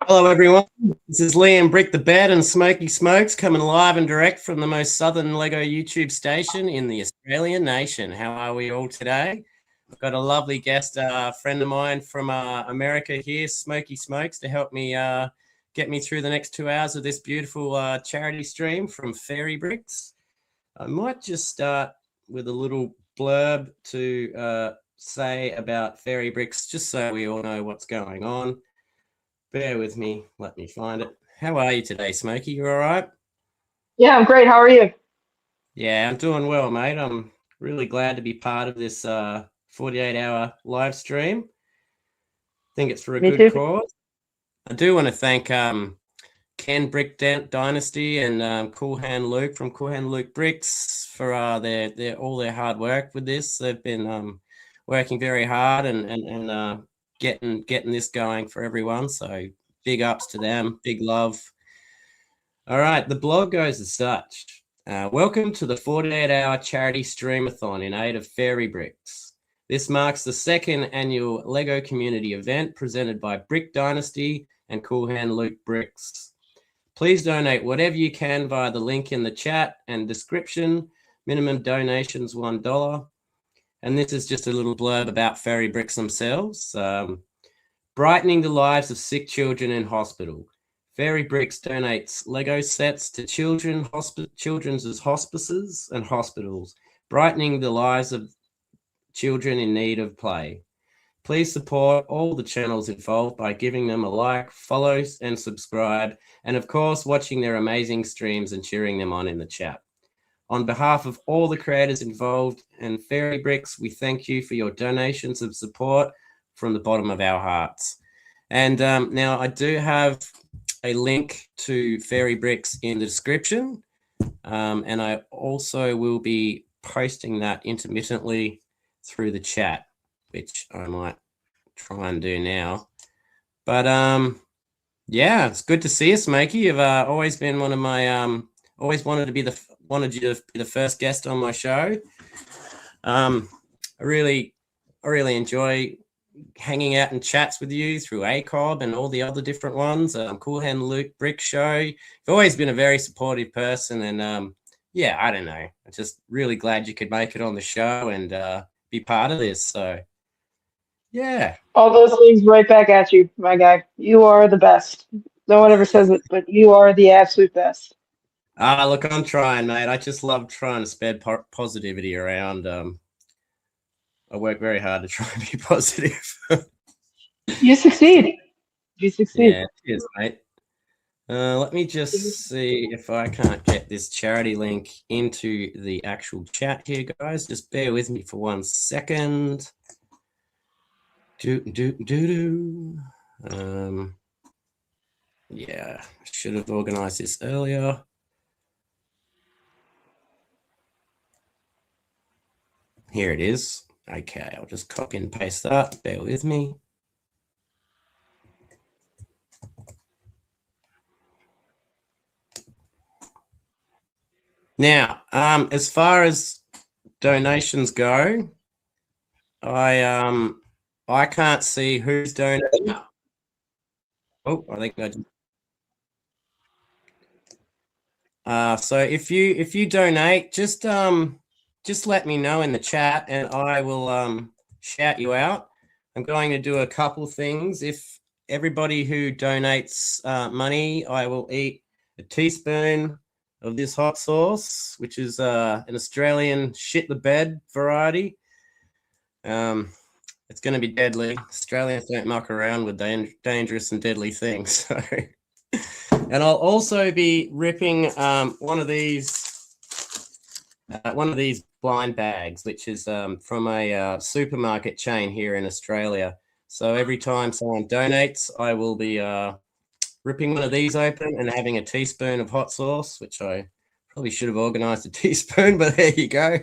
Hello, everyone. This is LiamBrickedTheBed and Smokey Smokes coming live and direct from the most southern Lego YouTube station in the Australian nation. How are we all today? I've got a lovely guest, friend of mine from America here, Smokey Smokes, to help me get me through the next 2 hours of this beautiful charity stream from Fairy Bricks. I might just start with a little blurb to say about Fairy Bricks, just so we all know what's going on. Bear with me. Let me find it. How are you today, Smokey? You all right? Yeah, I'm great. How are you? Yeah, I'm doing well, mate. I'm really glad to be part of this 48-hour live stream. I think it's for a Me good too. cause. I do want to thank Ken Brick Dynasty and Cool Hand Luke from Cool Hand Luke Bricks for their all their hard work with this. They've been working very hard and getting this going for everyone. So big ups to them. Big love. All right, the blog goes as such. Welcome to the 48-hour charity stream-a-thon in aid of Fairy Bricks. This marks the second annual LEGO community event presented by Brick Dynasty and Cool Hand Luke Bricks. Please donate whatever you can via the link in the chat and description. Minimum donations $1. And this is just a little blurb about Fairy Bricks themselves. Brightening the lives of sick children in hospital. Fairy Bricks donates Lego sets to children's hospices and hospitals, brightening the lives of children in need of play. Please support all the channels involved by giving them a like, follow, and subscribe, and of course, watching their amazing streams and cheering them on in the chat. On behalf of all the creators involved and Fairy Bricks, we thank you for your donations of support from the bottom of our hearts. And now I do have a link to Fairy Bricks in the description, and I also will be posting that intermittently through the chat, which I might try and do now. But yeah, it's good to see you, Smokey. You've always been one of my always wanted you to be the first guest on my show. I really enjoy hanging out in chats with you through ACOB and all the other different ones. Cool Hand Luke Brick Show. You've always been a very supportive person, and yeah, I don't know. I'm just really glad you could make it on the show and be part of this. So yeah. All those things right back at you, my guy. You are the best. No one ever says it, but you are the absolute best. Look, I'm trying, mate. I just love trying to spread positivity around. I work very hard to try and be positive. You succeed. You succeed. Yeah, cheers, mate. Let me just see if I can't get this charity link into the actual chat here, guys. Just bear with me for 1 second. Yeah, I should have organized this earlier. Here it is. Okay, I'll just copy and paste that. Bear with me. Now, as far as donations go, I can't see who's donating. Oh, I think I just. So if you donate, just let me know in the chat, and I will shout you out. I'm going to do a couple things. If everybody who donates money, I will eat a teaspoon of this hot sauce, which is an Australian shit the bed variety. It's going to be deadly. Australians don't muck around with dangerous and deadly things. So, and I'll also be ripping one of these blind bags, which is from a supermarket chain here in Australia. So every time someone donates, I will be ripping one of these open and having a teaspoon of hot sauce, which I probably should have organized a teaspoon, but there you go.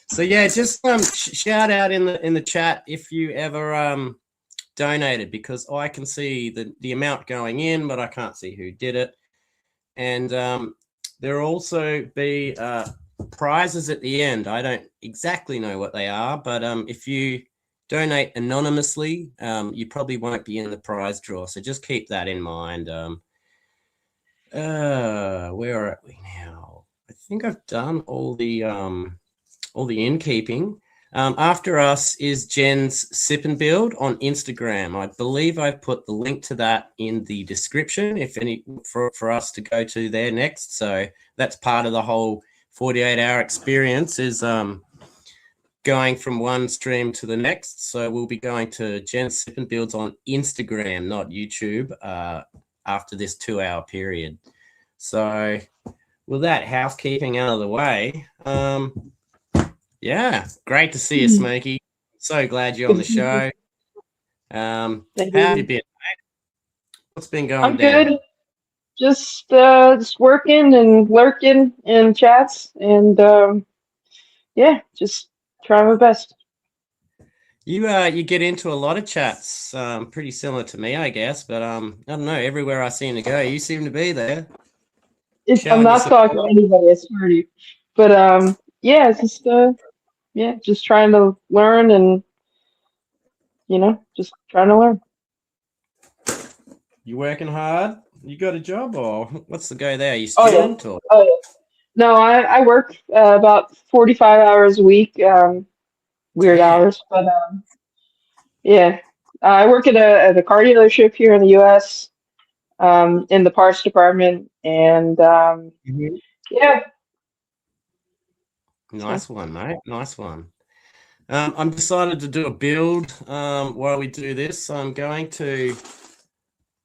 So yeah, just shout out in the chat if you ever donated, because I can see the amount going in, but I can't see who did it. And there will also be prizes at the end. I don't exactly know what they are, but if you donate anonymously, you probably won't be in the prize draw. So just keep that in mind. Where are we now? I think I've done all the innkeeping. After us is Jen's Sip and Build on Instagram. I believe I've put the link to that in the description if any for us to go to there next. So that's part of the whole 48-hour experience is going from one stream to the next. So we'll be going to Jen's Sip and Builds on Instagram, not YouTube, after this 2-hour period. So with that housekeeping out of the way, yeah, great to see you, Smokey. So glad you're on the show. How have you been, mate? What's been going I'm down? good. Just working and lurking in chats and yeah, just trying my best. You get into a lot of chats, pretty similar to me, I guess. But I don't know. Everywhere I seem to go, you seem to be there, I'm showing your not talking to support. anybody, I swear to you. But yeah, it's just yeah, just trying to learn and just trying to learn. You working hard? You got a job, or what's the go there? Are you Oh yeah. student or? Oh yeah. No, I work about 45 hours a week. Weird Damn. hours, but yeah. I work at a car dealership here in the U.S. In the parts department, and Mhm. yeah. So Nice one, mate. Nice one. I'm decided to do a build while we do this. I'm going to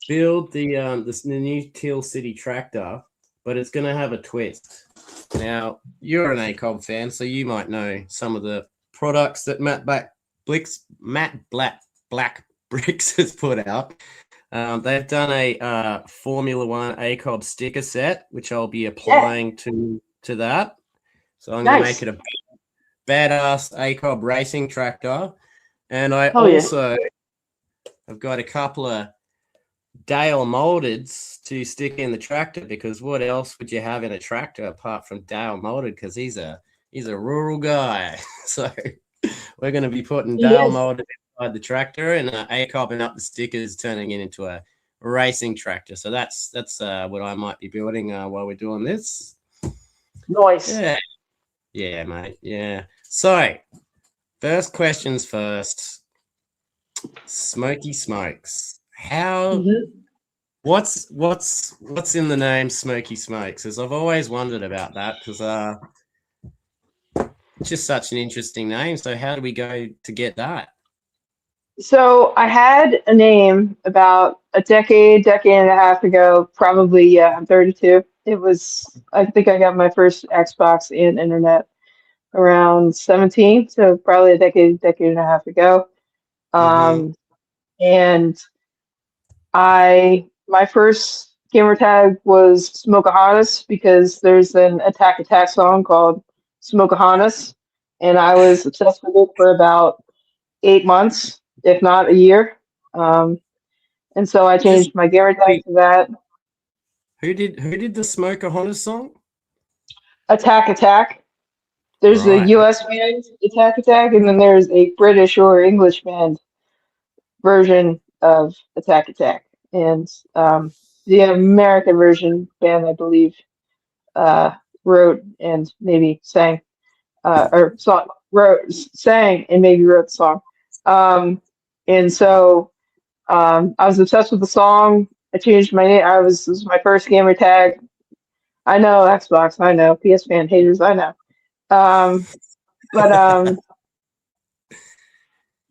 build the new Teal City tractor, but it's going to have a twist. Now, you're an ACOB fan, so you might know some of the products that Matt Black Bricks has put out. They've done a Formula One ACOB sticker set, which I'll be yeah, applying to that. So I'm going to make nice. it a badass ACOB racing tractor. And I Hell yeah. also have got a couple of Dale moldeds to stick in the tractor, because what else would you have in a tractor apart from Dale molded? Because he's a rural guy. So we're going to be putting He Dale is. molded inside the tractor and ACOBing up the stickers, turning it into a racing tractor. So that's what I might be building while we're doing this. Nice. Yeah, mate. Yeah. So first questions first. Smokey Smokes. Hmm. What's in the name Smokey Smokes? Because I've always wondered about that, because it's just such an interesting name. So how do we go to get that? So I had a name about a decade and a half ago, probably, yeah, I'm 32. I think I got my first Xbox and internet around 17, so probably a decade and a half ago. Mm-hmm. Um, and my first gamer tag was Smokeahonis because there's an Attack song called Smokeahonis, and I was obsessed with it for about 8 months, if not a year. Um, and so I Just changed my gamer tag to that. who did the Smoker Honda song? Attack. There's a Right. US band, Attack, and then there's a British or English band version of Attack. And the American version band, I believe, uh, wrote and maybe sang, or song, sang and maybe wrote the song. And so I was obsessed with the song. I changed my name. This was my first gamer tag. I know Xbox, I know PS fan haters, I know. Um, but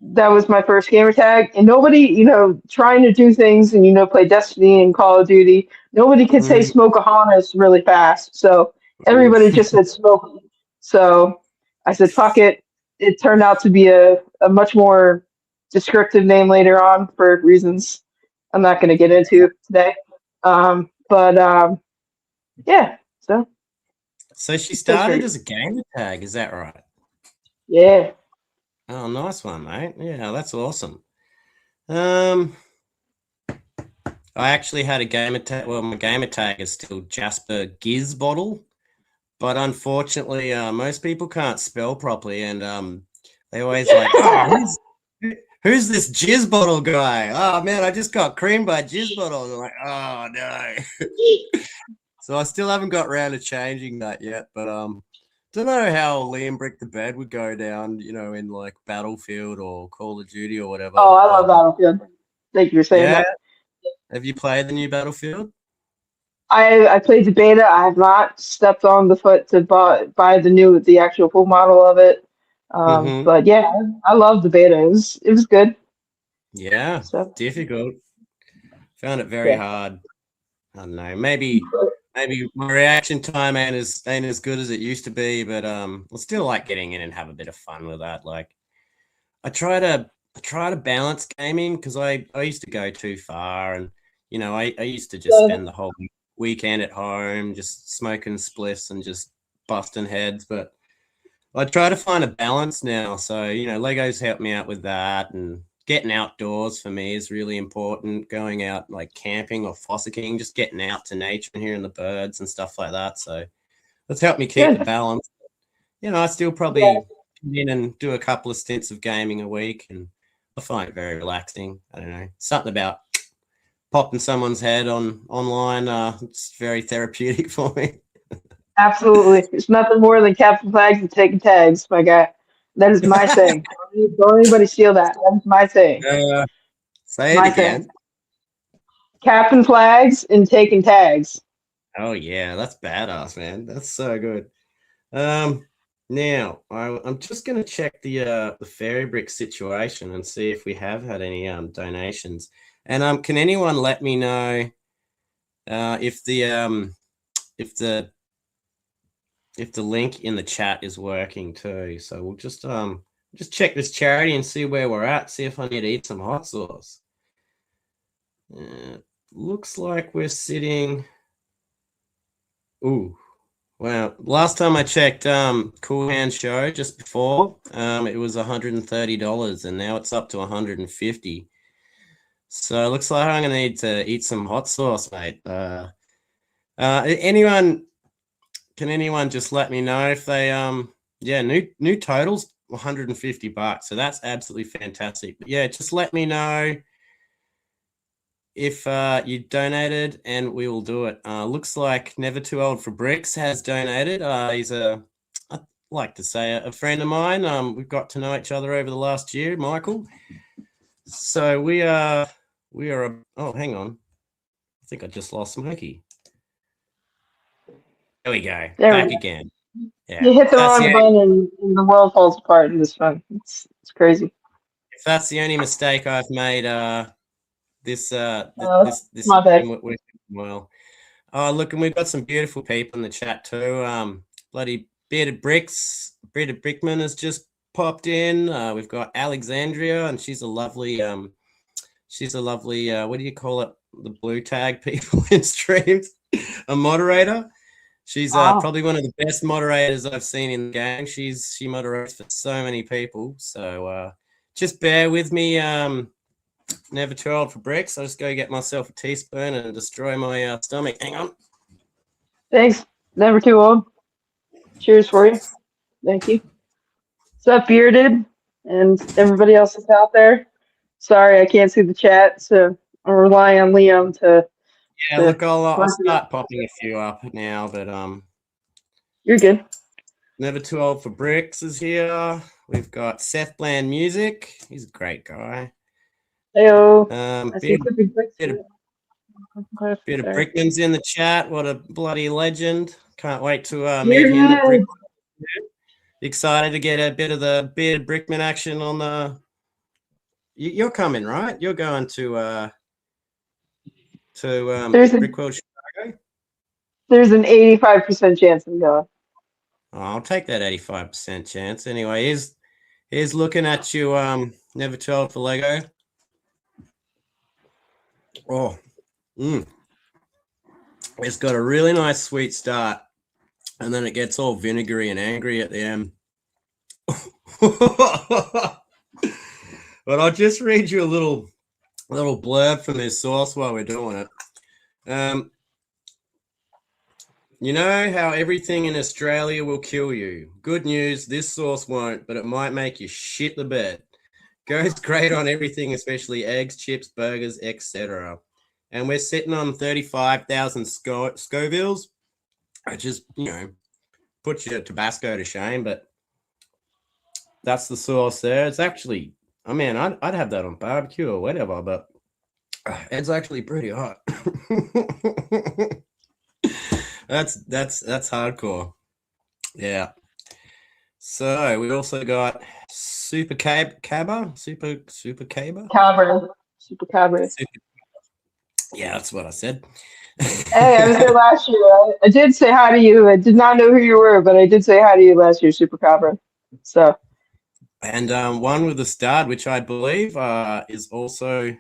that was my first gamer tag, and nobody, trying to do things and play Destiny and Call of Duty. Nobody could say Mm, Smokeahonis really fast, so everybody just said Smokey. So I said, "Fuck it." It turned out to be a much more descriptive name later on for reasons I'm not going to get into today. But yeah, so So she that's started great. as a gamer tag, is that right? Yeah. Oh, nice one, mate. Yeah, that's awesome. Um, I actually had a gamer tag. Well, my gamer tag is still Jasper Gizbottle, but unfortunately, most people can't spell properly, and they always like, oh, who's who's this jizz bottle guy? Oh man, I just got creamed by jizz bottle. And I'm like, oh no. So I still haven't got around to changing that yet, but don't know how Liam Brick the Bed would go down, in like Battlefield or Call of Duty or whatever. Oh, I But love Battlefield. Thank you for saying yeah, that. have you played the new Battlefield? I played the beta. I have not stepped on the foot to buy the actual full model of it. Mm-hmm. But yeah, I love the beta. It was good. Yeah, So difficult. Found it very yeah. hard. I don't know. Maybe my reaction time ain't as good as it used to be, but I still like getting in and have a bit of fun with that. Like I try to balance gaming because I used to go too far, and I used to just So, spend the whole weekend at home just smoking spliffs and just busting heads. But I try to find a balance now. So, Legos help me out with that, and getting outdoors for me is really important. Going out like camping or fossicking, just getting out to nature and hearing the birds and stuff like that. So that's helped me keep the good. balance. I still Yeah. probably come in and do a couple of stints of gaming a week, and I find it very relaxing. I don't know, something about popping someone's head online. It's very therapeutic for me. Absolutely. It's nothing more than capture flags and taking tags, my guy. That is my saying. Don't anybody steal that. That is my saying. uh, Say it My saying. again. Captain flags and taking tags. Oh yeah, that's badass, man. That's so good. Um, Now I'm just gonna check the fairy brick situation and see if we have had any donations. And can anyone let me know if the link in the chat is working too? So we'll just check this charity and see where we're at. See if I need to eat some hot sauce. Looks like we're sitting. Ooh. Wow. Last time I checked, Cool Hand Show just before, it was $130 and now it's up to 150. So it looks like I'm gonna need to eat some hot sauce, mate. Anyone can anyone just let me know if they yeah, new totals $150. So that's absolutely fantastic. But yeah, just let me know if you donated and we will do it. Looks like Never Too Old for Bricks has donated. He's I like to say a friend of mine. We've got to know each other over the last year, Michael. So oh, hang on. I think I just lost Smokey. There we go. There we Back go. again. Yeah. You hit If the that's wrong button and the world falls apart in this one. It's crazy. the only mistake I've made, this this My bad. we're well. Oh, look, and we've got some beautiful people in the chat too. Bloody Bearded Brickman has just popped in. We've got Alexandria, and she's a lovely what do you call it? The blue tag people in streams, a moderator. She's Wow. probably one of the best moderators I've seen in the game. She moderates for so many people. So just bear with me. Never too old for bricks. I'll just go get myself a teaspoon and destroy my stomach. Hang on. Thanks. Never too old. Cheers for you. Thank you. What's up, Bearded? And everybody else that's out there. Sorry, I can't see the chat, so I'm relying on Liam Yeah, to look, I'll run through it. start popping a few up now, but You're good. Never Too Old for Bricks is here. We've got Seth Bland Music. He's a great guy. Heyo. I see Bit, Clippy Bricks. bit, of, bit of Brickman's in the chat. What a bloody legend. Can't wait to meet him at Brick. Bearded. Excited to get a bit of the bearded Brickman action on the. You're coming, right? You're going to There's a Brickworld Chicago. there's an 85% chance I'm going. Oh, I'll take that 85% chance. Anyway, here's looking at you. Never too old for Lego. Oh, it's got a really nice sweet start, and then it gets all vinegary and angry at the end. But I'll just read you a little blurb from this sauce while we're doing it. You know how everything in Australia will kill you. Good news, this sauce won't, but it might make you shit the bed. Goes great on everything, especially eggs, chips, burgers, etc. And we're sitting on 35,000 Scovilles, which is, puts your Tabasco to shame, but that's the sauce there. It's actually, I mean, I'd have that on barbecue or whatever, but it's actually pretty hot. That's hardcore. Yeah. So we also got Super Caber. Super Caber. Super Cabre. Yeah, that's what I said. Hey, I was there last year. I did say hi to you. I did not know who you were, but I did say hi to you last year, Super Cabra. So, and one with a stud, which I believe is also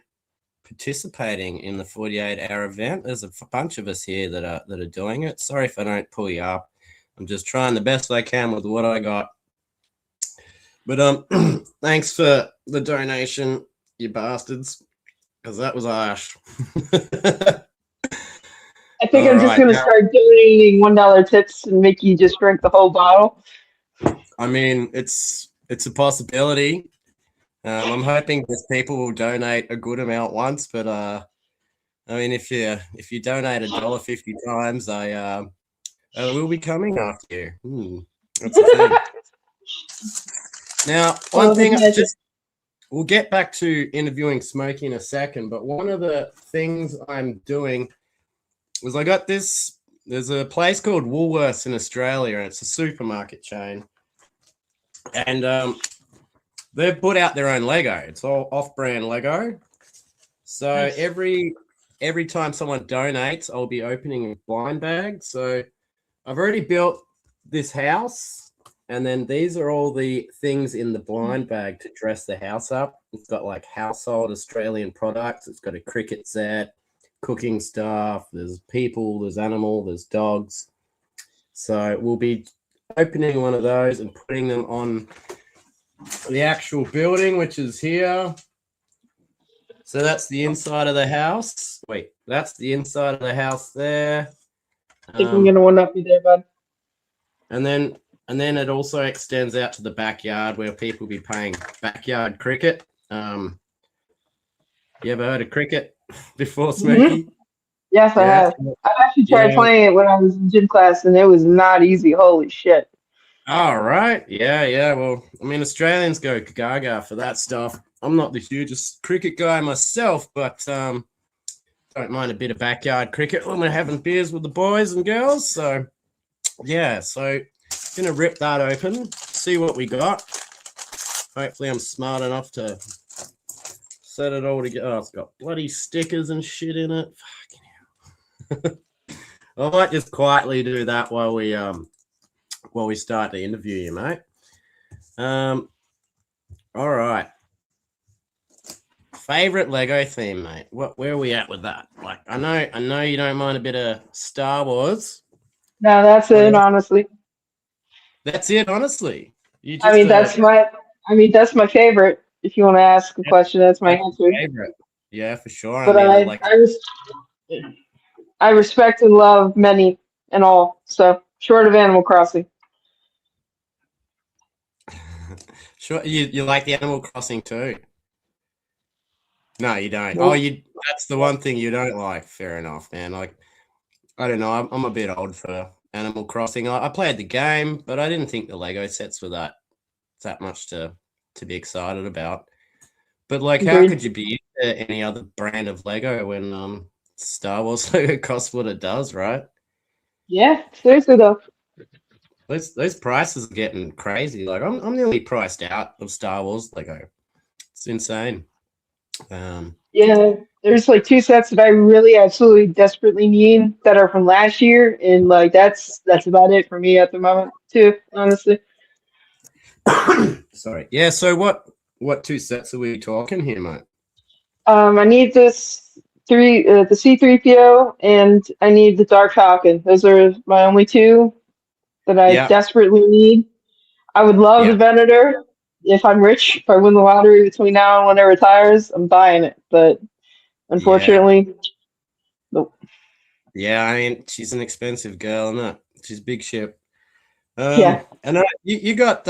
participating in the 48-hour event. There's a bunch of us here that are doing it. Sorry if I don't pull you up. I'm just trying the best I can with what I got. But thanks for the donation, you bastards, because that was harsh. I think I'm just going to start donating $1 tips and make you just drink the whole bottle. I mean, it's a possibility. I'm hoping that people will donate a good amount once, but I mean, if you donate $1.50 times, I will be coming after you. That's the thing. Now, one thing, we'll get back to interviewing Smokey in a second, but one of the things I'm doing was I got this. There's a place called Woolworths in Australia, and it's a supermarket chain, and they've put out their own Lego. It's all off-brand Lego. So nice. every time someone donates, I'll be opening a blind bag. So I've already built this house, and then these are all the things in the blind bag to dress the house up. It's got like household Australian products. It's got a cricket set, cooking stuff. There's people, there's animal, there's dogs. So we'll be opening one of those and putting them on the actual building, which is here. So that's the inside of the house. Wait, that's the inside of the house there. I think I'm gonna one up you there, bud. And then it also extends out to the backyard where people will be playing backyard cricket. You ever heard of cricket before, Smokey? Mm-hmm. Yes, I have. I actually tried playing it when I was in gym class, and it was not easy. Holy shit. All right. Yeah. Well, I mean, Australians go gaga for that stuff. I'm not the hugest cricket guy myself, but don't mind a bit of backyard cricket when we're having beers with the boys and girls. So, yeah. So, gonna rip that open, see what we got. Hopefully, I'm smart enough to set it all together. Oh, it's got bloody stickers and shit in it. Fucking hell. I might just quietly do that while we start the interview you, mate. All right. Favorite Lego theme, mate. Where are we at with that? Like, I know you don't mind a bit of Star Wars. No, that's it, honestly. That's it, honestly. That's my favorite. If you want to ask a question, that's my answer. Favorite. Yeah, for sure. But I respect and love many and all. So short of Animal Crossing. Sure, you like the Animal Crossing too? No, you don't. Nope. That's the one thing you don't like. Fair enough, man. Like, I don't know. I'm a bit old for Animal Crossing. I played the game, but I didn't think the Lego sets were that much to be excited about. But like, how could you be into any other brand of Lego when Star Wars Lego costs what it does, right? Yeah, seriously though. Those prices are getting crazy. Like, I'm nearly priced out of Star Wars Lego. It's insane. Yeah, there's like 2 sets that I really absolutely desperately need that are from last year, and like that's about it for me at the moment too, honestly. Sorry. Yeah, so what 2 sets are we talking here, mate? I need the C3PO, and I need the Dark Falcon. Those are my only 2 that I desperately need. I would love the Venator. If I'm rich, if I win the lottery between now and when it retires, I'm buying it. But unfortunately, nope. Yeah, I mean, she's an expensive girl, isn't it? She's big ship. Yeah. And you got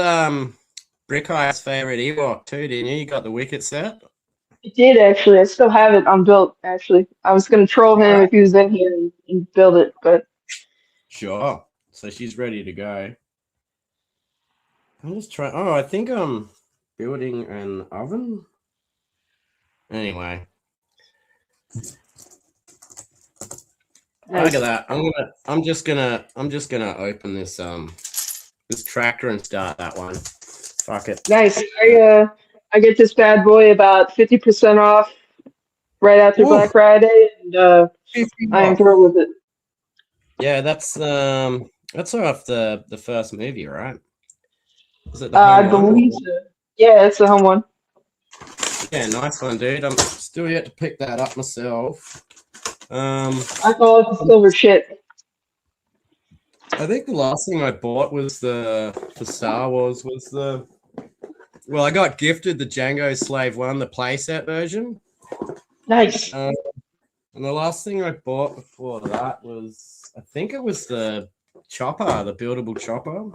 Brick Eye's favorite Ewok too, didn't you? You got the Wicket set. I did actually. I still have it unbuilt. Actually, I was gonna troll him if he was in here and build it, but Sure. So she's ready to go. I'm just trying. Oh, I think I'm building an oven. Anyway, nice. look at that. I'm just gonna open this this tractor and start that one. Fuck it. Nice. I get this bad boy about 50% off right after Ooh, Black Friday, and 50 I am off. thrilled with it. Yeah, that's off the first movie, right? Is it the I home one? believe so. Yeah, it's the home one. Yeah, nice one, dude. I'm still yet to pick that up myself. I call it the silver shit. I think the last thing I bought was for Star Wars was the. Well, I got gifted the Django Slave 1, the playset version. Nice. And the last thing I bought before that was, I think it was the chopper, the buildable chopper.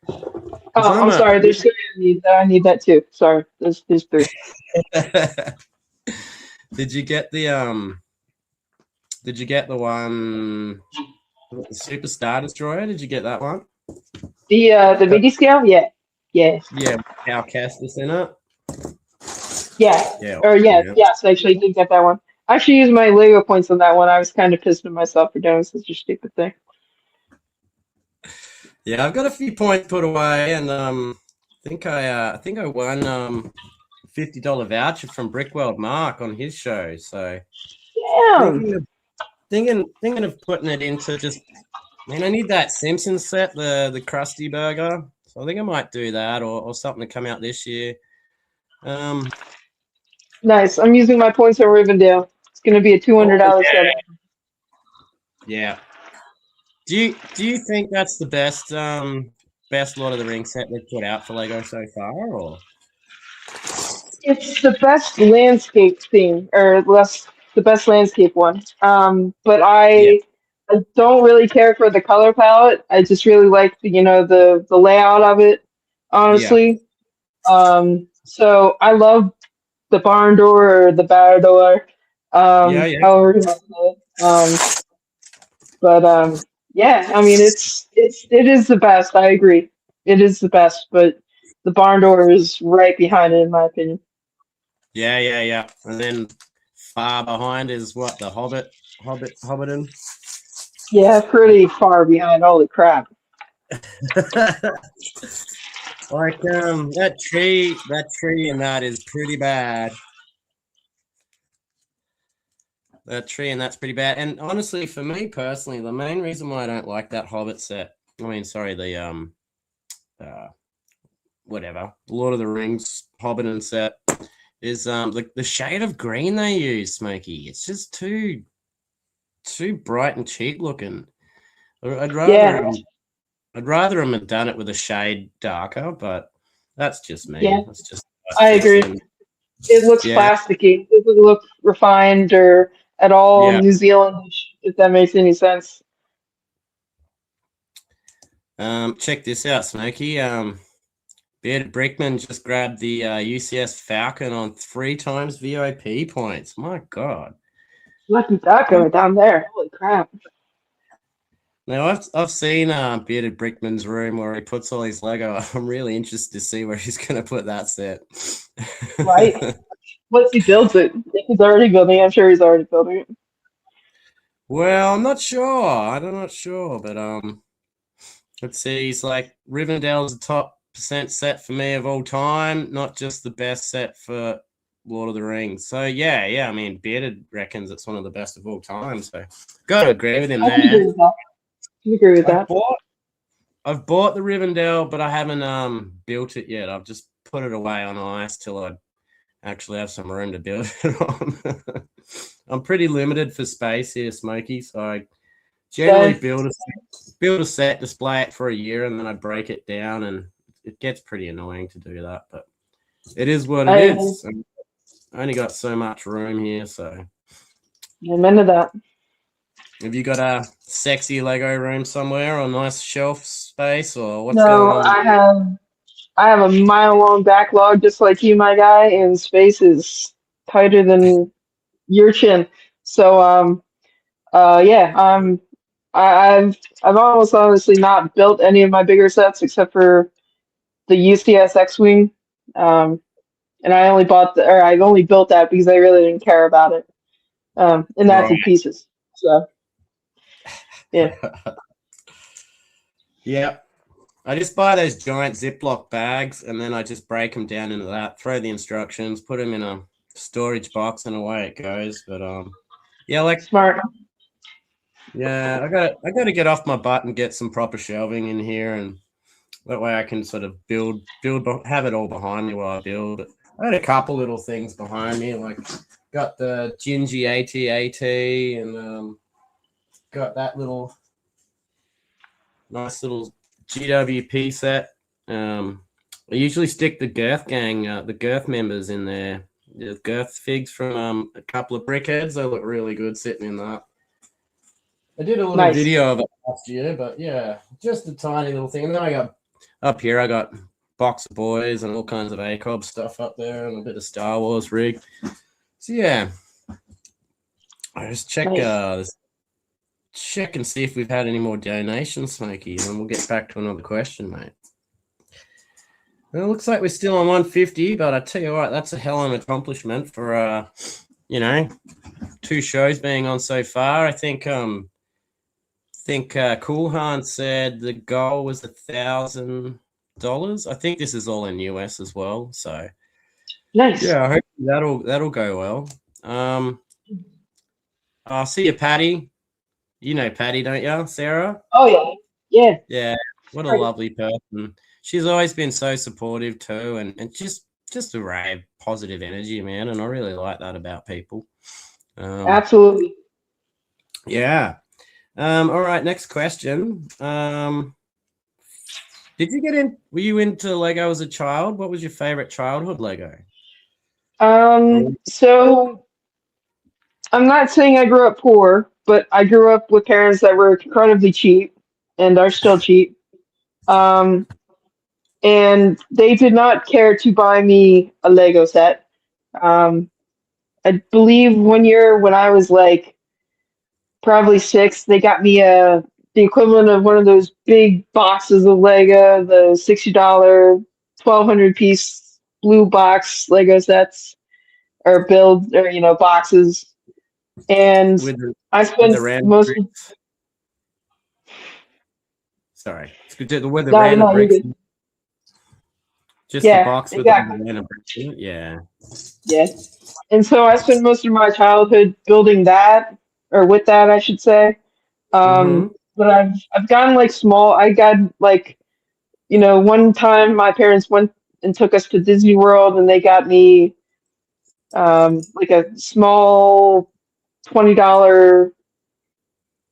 Oh, I'm sorry. There's three. I need that too. Sorry. There's three. Did you get the one, the Super Star Destroyer? Did you get that one? The midi scale? Yeah. Yeah. Yeah, our Castus in it. Yeah. Yeah. Or yes, actually I did get that one. I actually used my Lego points on that one. I was kind of pissed at myself for doing such a stupid thing. Yeah, I've got a few points put away, and I think I won $50 voucher from Brickworld Mark on his show. So Damn. thinking of putting it into just. I mean, I need that Simpsons set, the Krusty Burger. So I think I might do that, or something to come out this year. Nice. I'm using my points on Rivendell. It's gonna be a $200 set. Yeah. Do you think that's the best Lord of the Rings set they've put out for Lego so far, or? It's the best landscape theme, or less the best landscape one. But Yeah. I don't really care for the color palette. I just really like the layout of it, Yeah. honestly. So I love the barn door or the bar door, Yeah. however you want to say it. But yeah, I mean it is the best. I agree, it is the best. But the barn door is right behind it, in my opinion. Yeah. And then far behind is what, the Hobbiton. Yeah, pretty far behind. Holy crap! Like that tree and that is pretty bad. That tree and that's pretty bad. And honestly, for me personally, the main reason why I don't like that Hobbit set, the whatever, Lord of the Rings Hobbiton set, is the shade of green they use, Smokey. It's just too bright and cheap looking. I'd rather them have done it with a shade darker, but that's just me. Yeah, That's just I agree. It looks yeah, plasticky. It doesn't look refined or at all yeah. New Zealandish, if that makes any sense. Check this out, Smokey. Bearded Brickman just grabbed the UCS Falcon on 3 times VOP points. My God. Lucky Taco down there. Holy crap. Now, I've seen Bearded Brickman's room where he puts all his Lego. I'm really interested to see where he's going to put that set. Right? Once he builds it, if he's already building it, I'm sure he's already building it. Well, I'm not sure. I'm not sure, but let's see. He's like, Rivendell's the top % set for me of all time, not just the best set for Lord of the Rings. So yeah. I mean, Bearded reckons it's one of the best of all time. So got to agree with him I can there. agree with that. I can agree with that. I've bought the Rivendell, but I haven't built it yet. I've just put it away on ice till I actually have some room to build it on. I'm pretty limited for space here, Smokey. So I generally build a set, display it for a year, and then I break it down, and it gets pretty annoying to do that. But it is what it is. I only got so much room here, so. I'm into that. Have you got a sexy Lego room somewhere or nice shelf space, or what's going on? I have a mile-long backlog, just like you, my guy, and space is tighter than your chin. So, yeah, I've almost honestly not built any of my bigger sets except for the UCS X-Wing, and I've only built that because I really didn't care about it, and that's in Right. pieces. So, yeah, Yeah. I just buy those giant Ziploc bags and then I just break them down into that, throw the instructions, put them in a storage box, and away it goes. But yeah, like smart. yeah, I got to get off my butt and get some proper shelving in here, and that way I can sort of have it all behind me while I build. I had a couple little things behind me, like got the Gingy AT-AT and got that little nice little GWP set. I usually stick the Girth gang, the Girth members in there. The Girth figs from a couple of brickheads. They look really good sitting in that. I did a little Nice. video of it last year, but yeah, just a tiny little thing. And then I got up here, I got Box of Boys and all kinds of ACOB stuff up there and a bit of Star Wars rig. So yeah, I just Nice. check and see if we've had any more donations, Smokey, and we'll get back to another question, mate. Well, it looks like we're still on 150, but I tell you what, that's a hell of an accomplishment for 2 shows being on so far. I think Cool Han said the goal was $1,000. I think this is all in US as well. So Nice. yeah, I hope that'll go well. I see you, Patty. You know Patty, don't you, Sarah? Oh yeah. Yeah. Yeah, what a Great. lovely person. She's always been so supportive too, and just a ray of positive energy, man. And I really like that about people. Absolutely. Yeah. All right, next question. Did you were you into Lego as a child? What was your favorite childhood Lego? So I'm not saying I grew up poor, but I grew up with parents that were incredibly cheap and are still cheap. Um, and they did not care to buy me a Lego set. Um, I believe one year when I was like probably 6, they got me the equivalent of one of those big boxes of Lego, the $60, 1,200 piece blue box Lego sets or boxes. And With the I with spent the random most of bricks? Sorry, with the no, random no, you're bricks. good. Just the Yeah, box with all the exactly. random bricks in it? Yeah. Yeah. And so I spent most of my childhood building that, or with that, I should say. Mm-hmm. But I've gotten like small. I got like, one time my parents went and took us to Disney World, and they got me like a small $20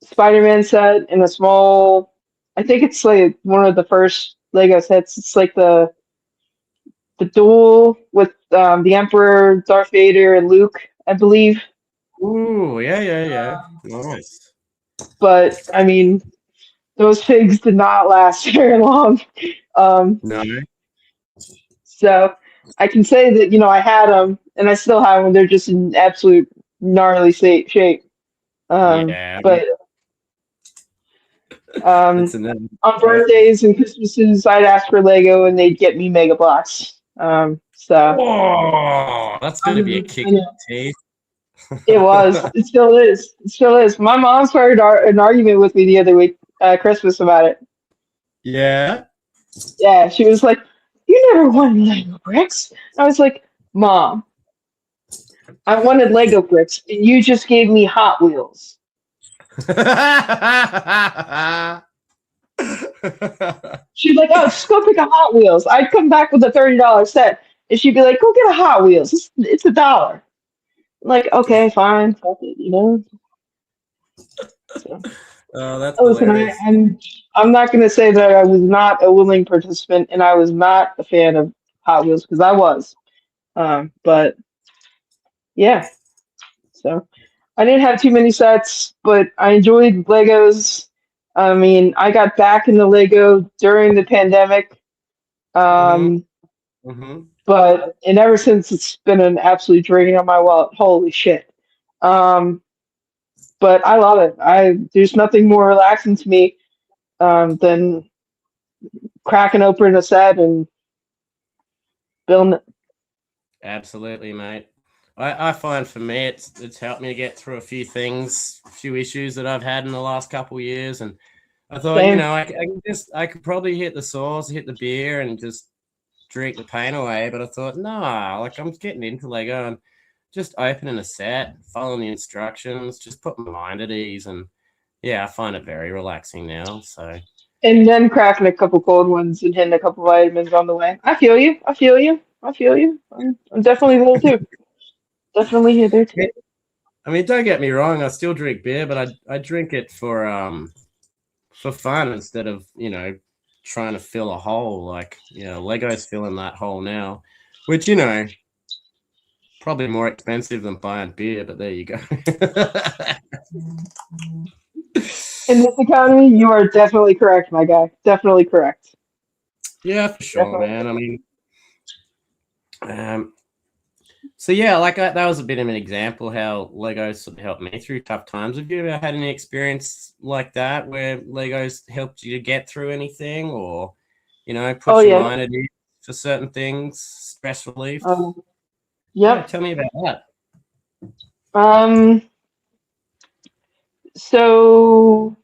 Spider-Man set and a small. I think it's like one of the first Lego sets. It's like the duel with the Emperor, Darth Vader, and Luke, I believe. Ooh, yeah. Nice. But I mean, those figs did not last very long. Um, No. so I can say that I had them, and I still have them. They're just in absolute gnarly shape. Yeah. But It's um, another. on Right. birthdays and Christmases, I'd ask for Lego, and they'd get me Mega Blocks. So Oh, that's I going to be a kick in know. the It was. teeth. It still is. It still is. My mom started an argument with me the other week, Christmas, about it. Yeah. Yeah, she was like, "You never wanted Lego bricks." I was like, "Mom, I wanted Lego bricks, and you just gave me Hot Wheels." She's like, "Oh, just go pick a Hot Wheels." I'd come back with a $30 set, and she'd be like, "Go get a Hot Wheels. It's $1." I'm like, okay, fine, fuck it. So, Oh, that's listen, hilarious. I'm not gonna say that I was not a willing participant, and I was not a fan of Hot Wheels because I was. But yeah, so I didn't have too many sets, but I enjoyed Legos. I mean, I got back into Lego during the pandemic. Um, Mm-hmm. and ever since it's been an absolute drain on my wallet. Holy shit. Um, but I love it. There's nothing more relaxing to me than cracking open a set and building it. Absolutely, mate. I find for me it's helped me to get through a few things, a few issues that I've had in the last couple of years, and I thought, Same. I could probably hit the sauce, hit the beer, and just drink the pain away. But I thought, nah, like I'm getting into Lego and just opening a set, following the instructions, just put my mind at ease, and yeah, I find it very relaxing now. So And then cracking a couple cold ones and hitting a couple vitamins on the way. I feel you. I feel you. I feel you. I'm definitely there too. Definitely here there too. I mean, don't get me wrong, I still drink beer, but I drink it for fun instead of, trying to fill a hole. Like, Lego's filling that hole now, which, probably more expensive than buying beer, but there you go. In this economy, you are definitely correct, my guy. Definitely correct. Yeah, for sure, Definitely. man. I mean, so yeah, like that was a bit of an example how Legos sort of helped me through tough times. Have you ever had any experience like that where Legos helped you to get through anything, or Oh put your yeah. mind at ease for certain things, stress relief? Um, Yeah, yep. tell me about that. Um, so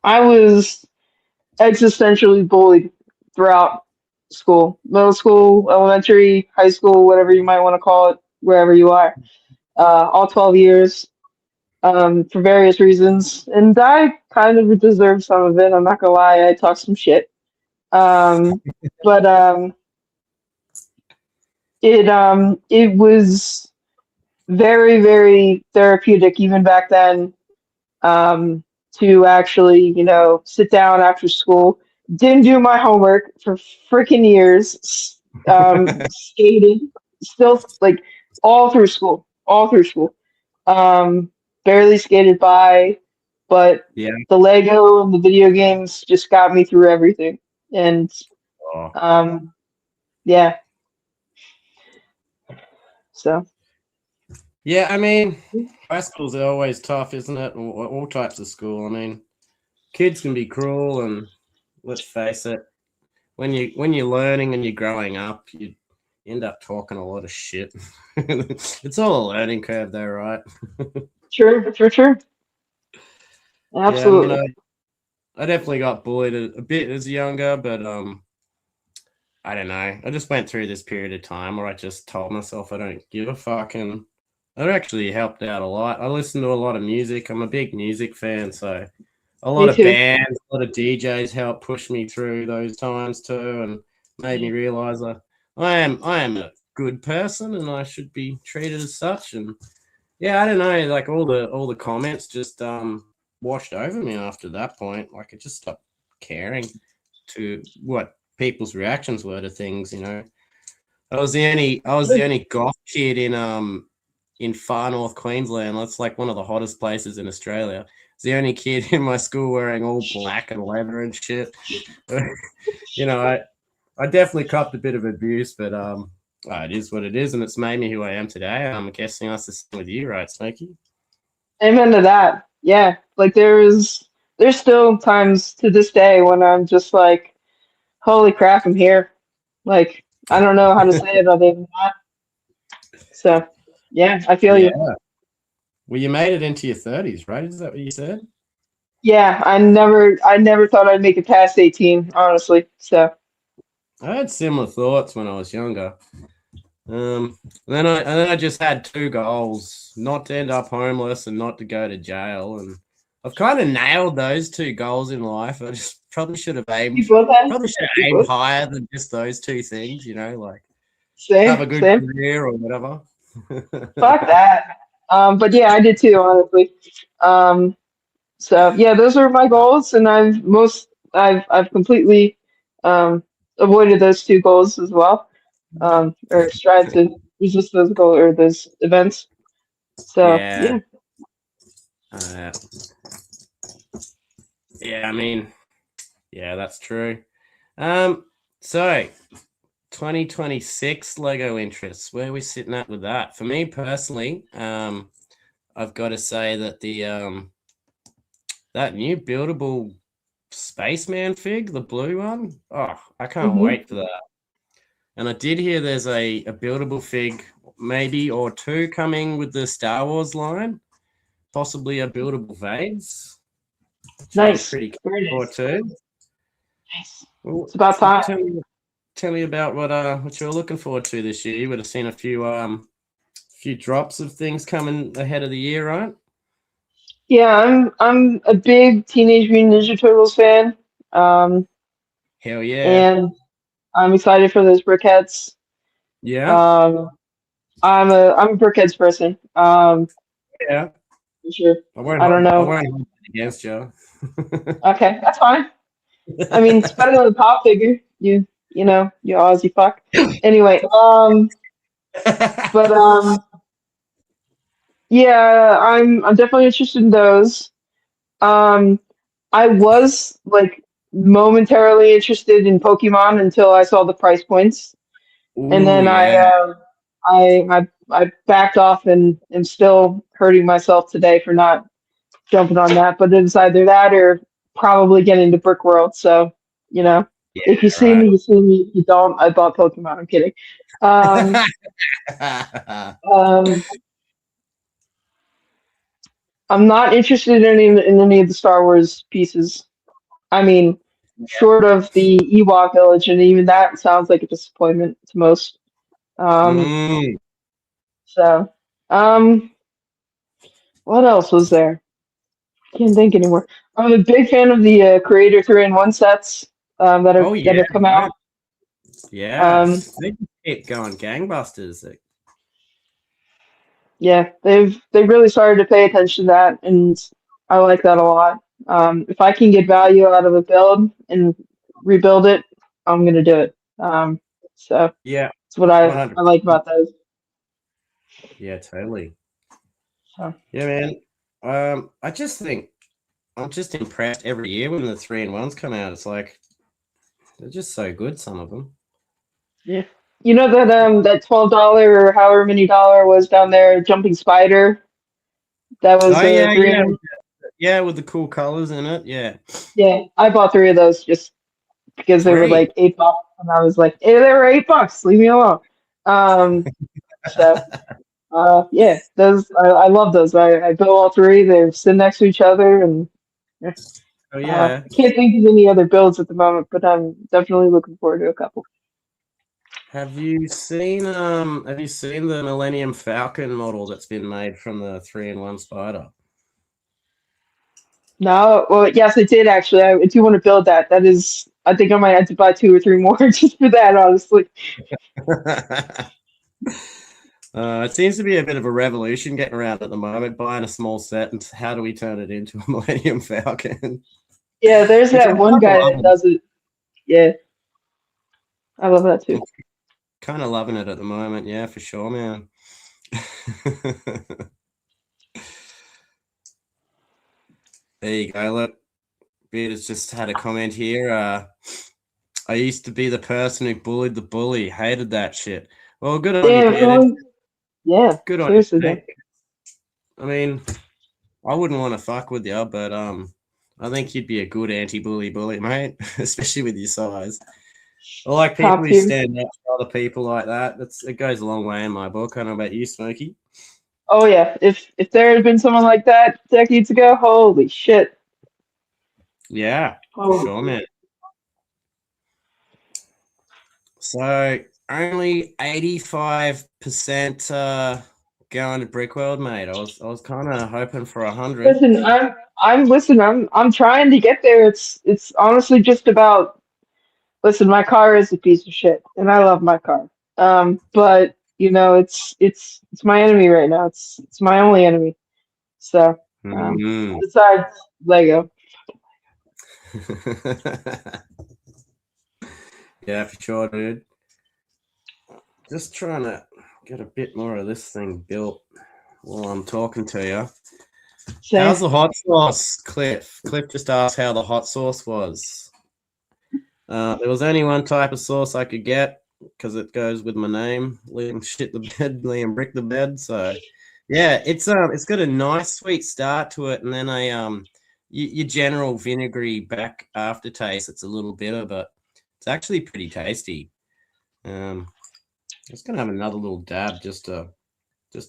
I was existentially bullied throughout school, middle school, elementary, high school, whatever you might want to call it, wherever you are. All 12 years, for various reasons. And I kind of deserved some of it. I'm not gonna lie, I talked some shit. Um, but it was very, very therapeutic even back then, to actually, sit down after school. Didn't do my homework for freaking years. Skated, still like all through school. Um, barely skated by, but Yeah. the Lego and the video games just got me through everything. And Oh. um, yeah, so Yeah, I mean, high schools are always tough, isn't it? All types of school. I mean, kids can be cruel, and let's face it, when you're learning and you're growing up, you end up talking a lot of shit. It's all a learning curve, though, right? true, Yeah, I mean, absolutely. I definitely got bullied a bit as younger, but I don't know. I just went through this period of time where I just told myself I don't give a fuck, and it actually helped out a lot. I listen to a lot of music. I'm a big music fan, so a Me lot of too. bands, a lot of DJs helped push me through those times too, and made me realize I am a good person and I should be treated as such. And yeah, I don't know, like all the comments just washed over me after that point. Like I just stopped caring to what people's reactions were to things. I was the only goth kid in far north Queensland. That's like one of the hottest places in Australia. I was the only kid in my school wearing all black and leather and shit. I definitely copped a bit of abuse, but it is what it is, and it's made me who I am today. I'm guessing that's the same with you, right, Smokey? Amen to that. Yeah, like there's still times to this day when I'm just like, holy crap, I'm here. Like I don't know how to say it other than that. So yeah, I feel Yeah. you. Well, you made it into your 30s, right? Is that what you said? Yeah, I never thought I'd make it past 18, honestly. So I had similar thoughts when I was younger. And then I just had two goals: not to end up homeless and not to go to jail. And I've kind of nailed those two goals in life. I just probably should have aimed, you both had probably should you have aimed both higher than just those two things. Like have same a good same. career or whatever. Fuck that. But yeah, I did too, honestly. Um, so yeah, those are my goals, and I've completely avoided those two goals as well. Or tried to resist those goals or those events. So Yeah, yeah, uh, yeah. I mean, yeah, that's true. Um, So 2026 Lego interests. Where are we sitting at with that? For me personally, I've got to say that the that new buildable spaceman fig, the blue one. Oh, I can't wait for that. And I did hear there's a buildable fig, maybe or two, coming with the Star Wars line, possibly a buildable Vades. Nice. Pretty Very cool nice. too. Nice. Well, It's about time. tell me about what you're looking forward to this year. You would have seen a few drops of things coming ahead of the year, right? Yeah, I'm a big Teenage Mutant Ninja Turtles fan. Um, Hell yeah. and I'm excited for those briquettes. Yeah. I'm a briquettes person. Yeah. For sure. I won't I don't I know. won't hold it against you. Okay, that's fine. I mean, it's better than the pop figure. You know, you Aussie fuck. Anyway, but yeah, I'm definitely interested in those. Um, I was like momentarily interested in Pokemon until I saw the price points, and Ooh, then yeah. I backed off and am still hurting myself today for not jumping on that. But it's either that or probably getting into Brick World. So, you know, Yeah, if you see right. me, you see me. If you don't, I bought Pokemon. I'm kidding. Um, um, I'm not interested in any of the Star Wars pieces. I mean, short of the Ewok village, and even that sounds like a disappointment to most. Um, Mm. so, um, what else was there? Can't think anymore. I'm a big fan of the Creator 3-in-1 sets Oh that yeah, have come right. out. Yeah. Um, They just keep going gangbusters. yeah, they've really started to pay attention to that, and I like that a lot. If I can get value out of a build and rebuild it, I'm gonna do it. So Yeah, that's what I 100. like about those. Yeah, totally. So. Yeah, man. I just think I'm just impressed every year when the 3-in-1s come out. It's like they're just so good, some of them. Yeah. You know that $12 or however many dollar was down there, Jumping Spider. That was Oh a yeah, three yeah. in. Yeah, with the cool colors in it. Yeah. Yeah, I bought three of those just because they were Three. like $8, and I was like, hey, they were $8. Leave me alone. Um, so yeah, those I love those. I built all three. They're sitting next to each other, and yeah. Oh yeah. I can't think of any other builds at the moment, but I'm definitely looking forward to a couple. Have you seen the Millennium Falcon model that's been made from the 3-in-1 Spider? No, well, yes, I did actually. I do want to build that. That is, I think I might have to buy two or three more just for that, honestly. It seems to be a bit of a revolution getting around at the moment, buying a small set and how do we turn it into a Millennium Falcon? Yeah, there's Which that I'm one kind of guy that loving. does it. Yeah, I love that too. Kind of loving it at the moment. Yeah, for sure, man. There you go. Look, Beard just had a comment here. I used to be the person who bullied the bully. Hated that shit. Well, good on you, Damn, Bearded. yeah, Good on you, seriously though. mate. I mean, I wouldn't want to fuck with you, but I think you'd be a good anti-bully bully, mate, especially with your size. I like people Top who tier. stand up for other people like that. It goes a long way in my book. I don't know about you, Smokey. Oh yeah, if there had been someone like that decades ago, holy shit. Yeah, for Holy sure, shit. man. So only 85% going to Brickworld, mate. I was kind of hoping for 100. Listen, I'm trying to get there. It's honestly just about. Listen, my car is a piece of shit, and I love my car. But you know, it's my enemy right now. It's my only enemy. So, Mm. besides Lego. Yeah, for sure, dude. Just trying to get a bit more of this thing built while I'm talking to you. Same. How's the hot sauce, Cliff? Cliff just asked how the hot sauce was. There was only one type of sauce I could get because it goes with my name, Liam Shit the Bed, Liam Brick the Bed. So yeah, it's got a nice sweet start to it, and then your general vinegary back aftertaste. It's a little bitter, but it's actually pretty tasty. I'm just gonna have another little dab just to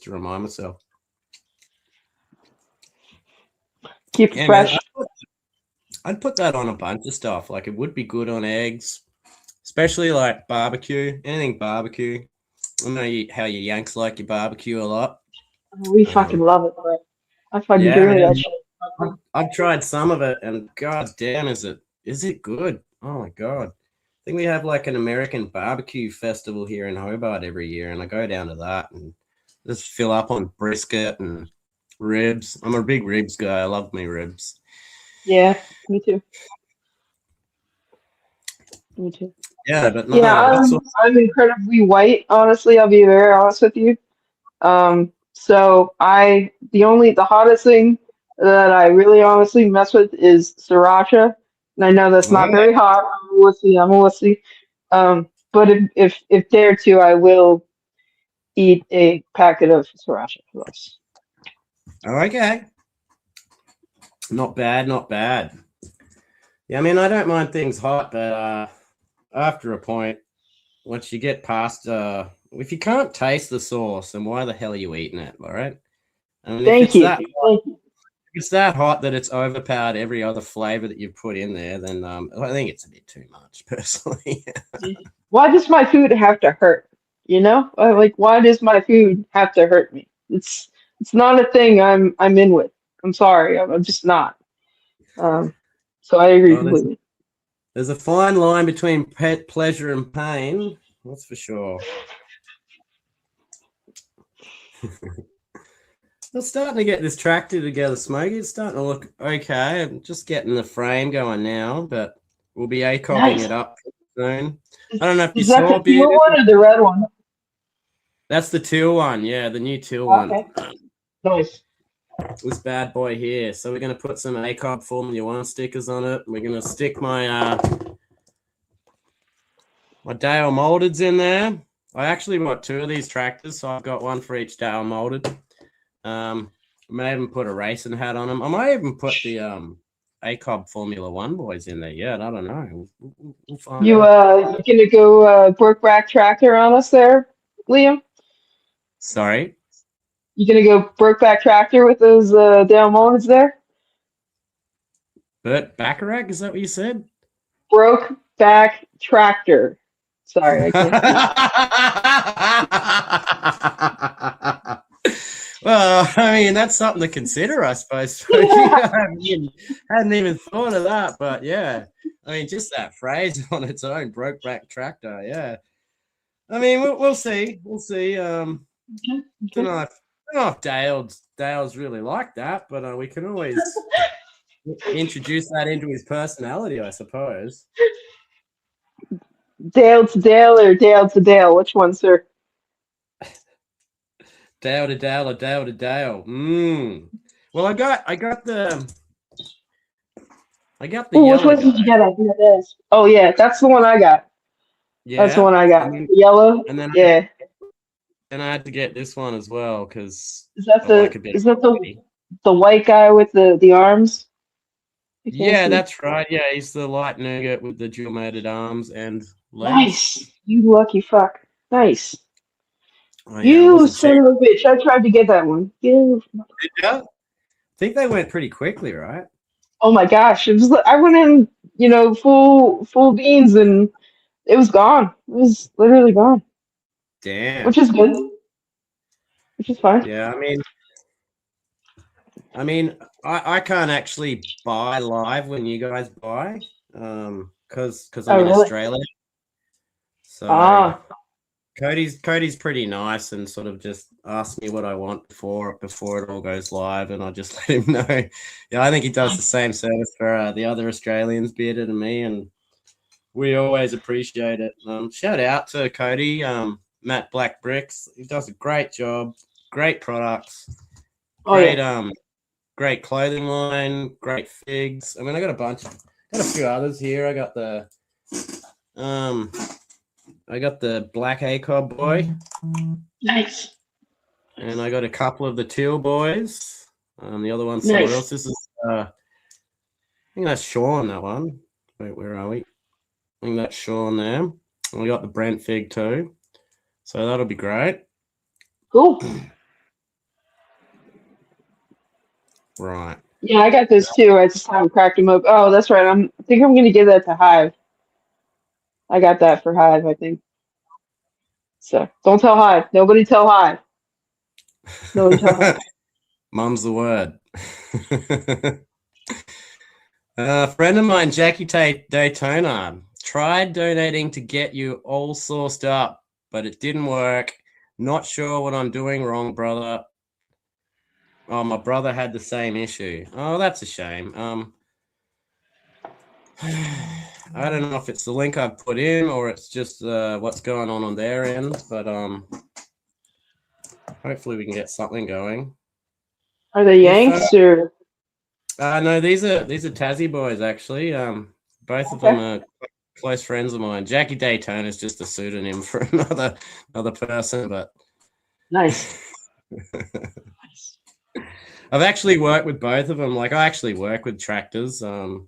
remind myself. Keep it Yeah, man, fresh. I'd put that on a bunch of stuff. Like it would be good on eggs, especially like barbecue, anything barbecue. I know how you Yanks like your barbecue a lot. We fucking love it, bro. I fucking Yeah, agree with that man. shit. I've tried some of it, and god damn, is it good? Oh my god. I think we have like an American barbecue festival here in Hobart every year, and I go down to that and just fill up on brisket and ribs. I'm a big ribs guy. I love me ribs. Yeah, me too. Me too. Yeah, but no, Yeah, what sort I'm incredibly white, honestly, I'll be very honest with you. So the hottest thing that I really honestly mess with is sriracha. And I know that's of, not very hot. I'm a wussy, I'm a wussy. But if dare to, I will eat a packet of sriracha for us. okay. Not bad, not bad. Yeah, I mean, I don't mind things hot, but after a point, once you get past, if you can't taste the sauce, then why the hell are you eating it? All right. I mean, if Thank it's you. that Thank you. it's that hot that it's overpowered every other flavor that you've put in there, then I think it's a bit too much, personally. Why does my food have to hurt? You know? Like why does my food have to hurt me? It's not a thing I'm in with. I'm sorry. I'm just not. Um, so I agree Well, completely. there's a fine line between pleasure and pain. That's for sure. We're starting to get this tractor together, Smokey. It's starting to look okay. I'm just getting the frame going now, but we'll be ACOBing Nice. it up soon. I don't know if you Is that the saw, teal Bearded. one or the red one? That's the teal one. Yeah, the new teal one. Okay. Nice. This bad boy here. So we're going to put some ACOB Formula 1 stickers on it. We're going to stick my Dale Moldeds in there. I actually bought two of these tractors, so I've got one for each Dale Molded. I may even put a racing hat on them. I might even put the ACOB Formula 1 boys in there yet. I don't know. We'll find You out. you gonna go Brokeback Tractor on us there, Liam? Sorry. You gonna go Brokeback Tractor with those Dale Mullins there? Bert Bacharach, is that what you said? Brokeback Tractor. Sorry, I can't speak. Well, I mean, that's something to consider, I suppose. I hadn't even thought of that, but yeah. I mean, just that phrase on its own, broke back tractor, yeah. I mean, we'll see. We'll see. Don't know if Dale's really like that, but we can always introduce that into his personality, I suppose. Dale to Dale or Dale to Dale? Which one, sir? Dale to Dale or Dale to Dale. Well, I got the Oh, which yellow one did guy. you get? I think it is. Oh yeah, that's the one I got. That's the Yeah, one I got. and then, The yellow. and then Yeah. I had to get this one as well because Is that I like a bit of the variety. white guy with the arms? I can't Yeah, see. that's right. Yeah, he's the light nougat with the dual mated arms and legs. Nice. You lucky fuck. Nice. Oh yeah, I You wasn't checked. son of a bitch. I tried to get that one. You. Yeah, I think they went pretty quickly, right? Oh my gosh. It was I went in, full beans and it was gone. It was literally gone. Which Damn. is good. Which is fine. Yeah, I can't actually buy live when you guys buy, because I'm Oh in really? Australia. So Ah. Cody's pretty nice and sort of just asks me what I want before it all goes live, and I just let him know. Yeah, I think he does the same service for the other Australians, Bearded and me, and we always appreciate it. Shout out to Cody, Matt Black Bricks. He does a great job, great products, Oh great yeah. great clothing line, great figs. I mean, I got a few others here. I got the I got the black ACOB boy. Nice. And I got a couple of the teal boys. The other one's Nice. somewhere else. This is, I think that's Sean, that one. Wait, where are we? I think that's Sean there. And we got the Brent Fig too. So that'll be great. Cool. Right. Yeah, I got this too. I just haven't cracked them up. Oh, that's right. I think I'm gonna give that to Hive. I got that for Hive, I think. So don't tell Hive. Nobody tell Hive. Nobody tell Hive. Mum's the word. A friend of mine, Jackie Daytona, tried donating to get you all sourced up, but it didn't work. Not sure what I'm doing wrong, brother. Oh, my brother had the same issue. Oh, that's a shame. I don't know if it's the link I've put in or it's just what's going on their end, but hopefully we can get something going. Are they Yanks or? No, these are Tassie boys actually. Both of them are close friends of mine. Jackie Daytona is just a pseudonym for another person, but Nice. Nice. I've actually worked with both of them. Like I actually work with tractors. On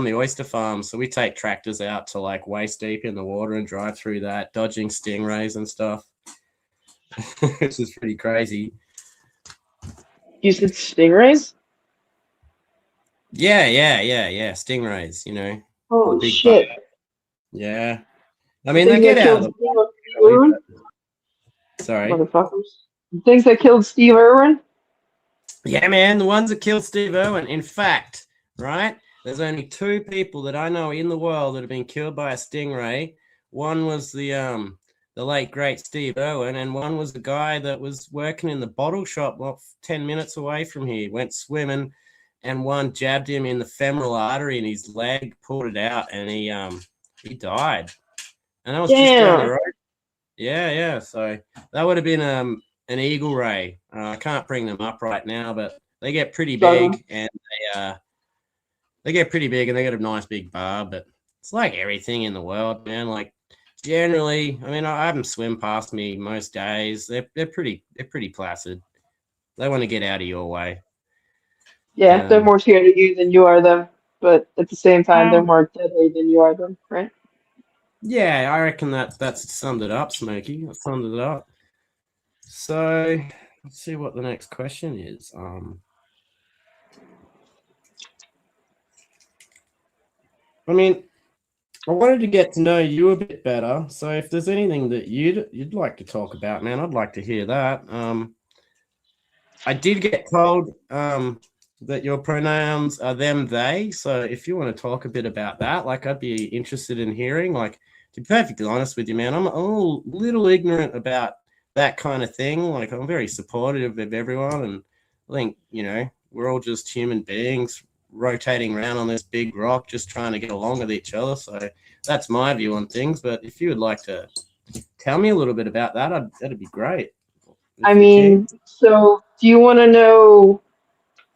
the oyster farm, so we take tractors out to like waist deep in the water and drive through that, dodging stingrays and stuff. This is pretty crazy. You said stingrays? Yeah. Stingrays, you know. Oh shit! Yeah, I mean they get out of the water. Sorry, motherfuckers. The things that killed Steve Irwin. Yeah, man, the ones that killed Steve Irwin. In fact, right, there's only two people that I know in the world that have been killed by a stingray. One was the late great Steve Irwin, and one was the guy that was working in the bottle shop 10 minutes away from here. Went swimming, and one jabbed him in the femoral artery in his leg, pulled it out, and he died. And that was just down the road. Yeah. So that would have been an eagle ray. I can't bring them up right now, but they get pretty big, and they get pretty big, and they got a nice big barb. But it's like everything in the world, man. Like generally, I mean, I have them swim past me most days. They're pretty placid. They want to get out of your way. Yeah, they're more scared of you than you are them, but at the same time, they're more deadly than you are them, right? Yeah, I reckon that's summed it up, Smokey. That summed it up. So let's see what the next question is. I mean, I wanted to get to know you a bit better. So if there's anything that you'd like to talk about, man, I'd like to hear that. I did get told that your pronouns are them, they. So if you want to talk a bit about that, like I'd be interested in hearing. Like, to be perfectly honest with you, man, I'm a little ignorant about that kind of thing. Like I'm very supportive of everyone, and I think, you know, we're all just human beings rotating around on this big rock, just trying to get along with each other. So that's my view on things. But if you would like to tell me a little bit about that, that'd be great. I mean, so do you want to know?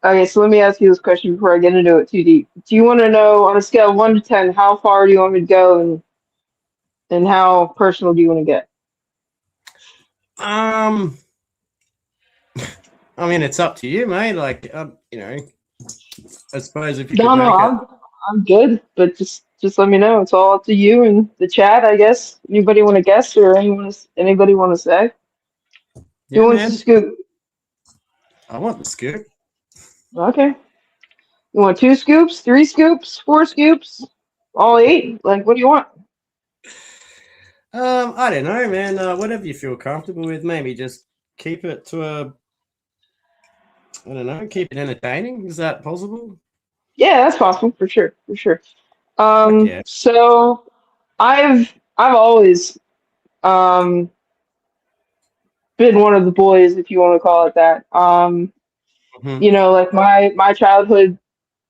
Okay, so let me ask you this question before I get into it too deep. Do you want to know, on a scale of 1 to 10, how far do you want me to go, and how personal do you want to get? I mean, it's up to you, mate. Like, you know, I suppose if you could make it. I'm good, but just let me know. It's all up to you and the chat, I guess. Anybody want to guess, or anybody want to say? Yeah, Who wants the scoop? I want the scoop. Okay. You want 2 scoops, 3 scoops, 4 scoops, all 8? Like, what do you want? I don't know, man. Whatever you feel comfortable with. Maybe just keep it to I don't know, keep it entertaining. Is that possible? Yeah, that's possible for sure, for sure. Yeah. So I've always been one of the boys, if you want to call it that. You know, like my childhood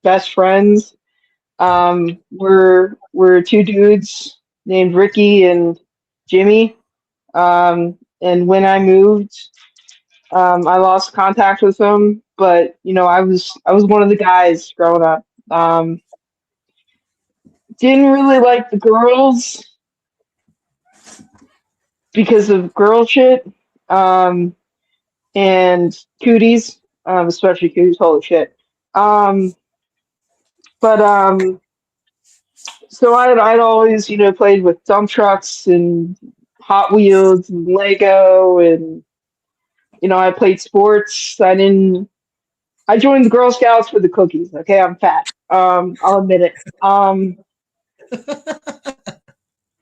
best friends were 2 dudes named Ricky and Jimmy. And when I moved, I lost contact with them, but you know, I was one of the guys growing up. didn't really like the girls because of girl shit. And cooties, especially cooties, holy shit. Um, but so I'd always, played with dump trucks and Hot Wheels and Lego, and I played sports. I joined the Girl Scouts for the cookies. Okay, I'm fat. I'll admit it.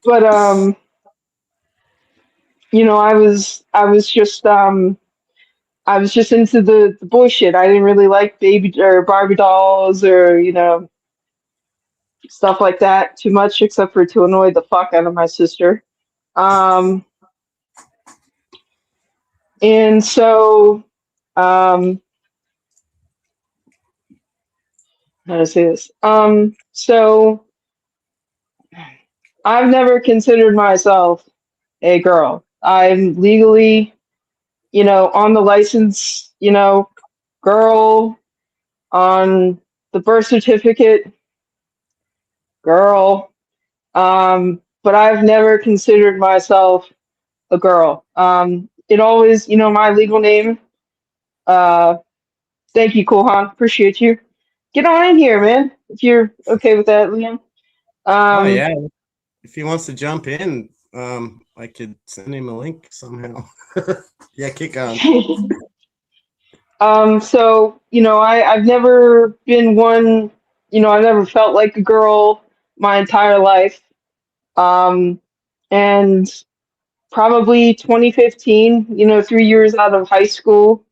But I was just into the boy shit. I didn't really like baby or Barbie dolls or stuff like that too much, except for to annoy the fuck out of my sister. Um, and so, how to say this? So I've never considered myself a girl. I'm legally, on the license, girl, on the birth certificate, girl. But I've never considered myself a girl. It always, my legal name. Uh, Thank you, Kohan. Appreciate you. Get on in here, man. If you're okay with that, Liam. Oh Um, yeah. If he wants to jump in, I could send him a link somehow. Yeah, kick on. so I've never been one. I never felt like a girl my entire life. Um, and probably 2015. 3 years out of high school.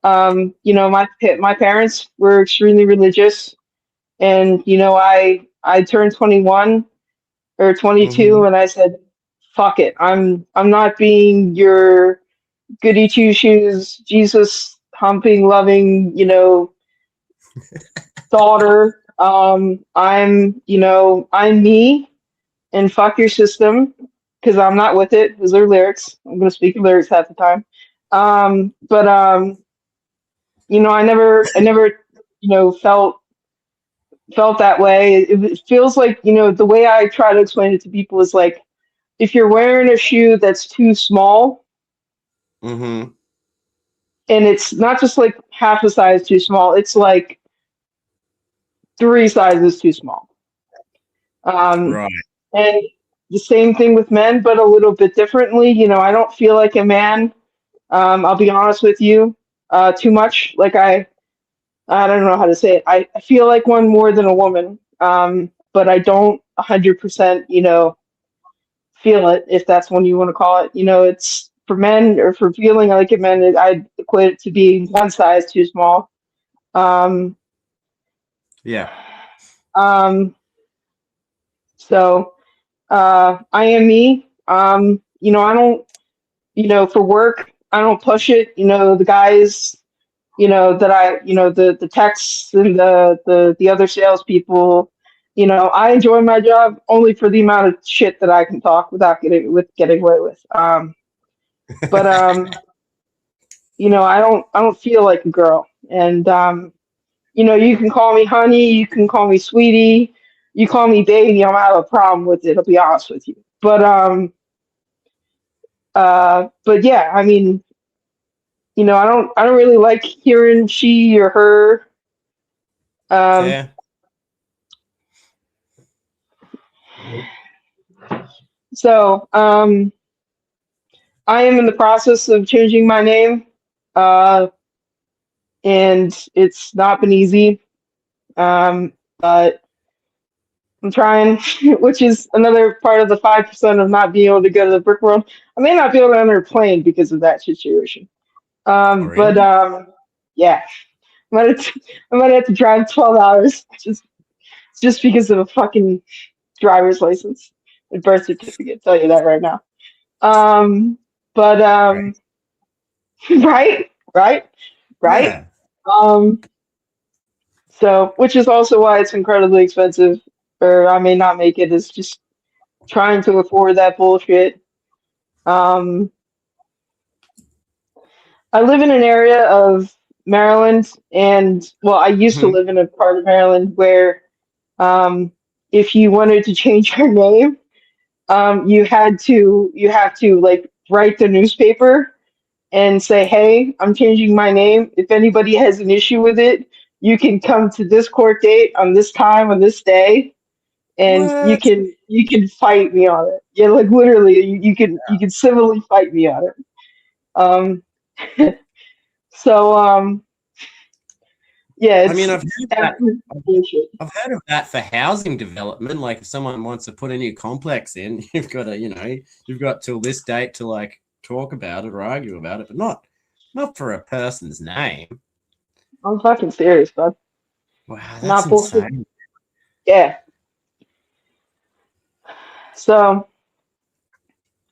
My parents were extremely religious, and I turned 21 or 22, Mm-hmm. and I said, "Fuck it, I'm not being your goody two shoes, Jesus humping, loving, daughter. I'm me, and fuck your system, because I'm not with it." Those are lyrics. I'm gonna speak lyrics half the time. But I never, felt that way. It feels like, the way I try to explain it to people is like, if you're wearing a shoe that's too small, Mm-hmm. and it's not just like half a size too small, it's like three sizes too small. Um, Right. and the same thing with men, but a little bit differently. I don't feel like a man. I'll be honest with you, too much. Like I don't know how to say it. I feel like one more than a woman, but I don't 100%, feel it, if that's what you want to call it. It's for men, or for feeling like a man, I equate it to being one size too small. Um, Yeah. um, so I am me. I don't, for work, I don't push it. The guys, that the texts and the other salespeople, I enjoy my job only for the amount of shit that I can talk without getting away with. But I don't feel like a girl, and you can call me honey, you can call me sweetie, you call me baby. I don't have a problem with it. I'll be honest with you. But yeah, I mean, I don't really like hearing she or her. Um, Yeah. so I am in the process of changing my name, uh, and it's not been easy. But I'm trying, which is another part of the 5% of not being able to go to the brick world. I may not be able to enter a plane because of that situation. Oh, But really? yeah, I might have to, I might have to drive 12 hours just because of a fucking driver's license and birth certificate. Tell you that right now. Um, but Right. right, right, right. Yeah. Um, so, which is also why it's incredibly expensive, or I may not make it. Is just trying to afford that bullshit. Um, I live in an area of Maryland, and well, I used to Mm-hmm. live in a part of Maryland where, um, if you wanted to change your name, you have to like write the newspaper and say, "Hey, I'm changing my name. If anybody has an issue with it, you can come to this court date on this time on this day, and What? you can fight me on it. Yeah, like literally, you can civilly fight me on it." Um, so yeah, I mean, it's I've heard that. absolute bullshit. I've heard of that for housing development. Like, if someone wants to put a new complex in, you've got to, you've got till this date to like talk about it or argue about it, but not for a person's name. I'm fucking serious, bud. Wow, that's Not bullshit. insane. Yeah. So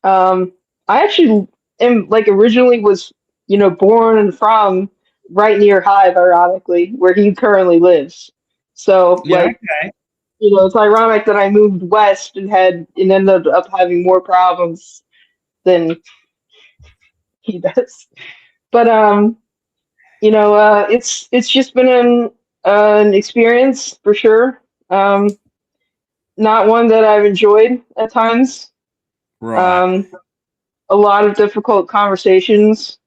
I actually am like originally was born from right near Hive, ironically, where he currently lives. So Yeah. like Okay. it's ironic that I moved west and ended up having more problems than he does. But it's just been an experience for sure. Not one that I've enjoyed at times. Right. Um, a lot of difficult conversations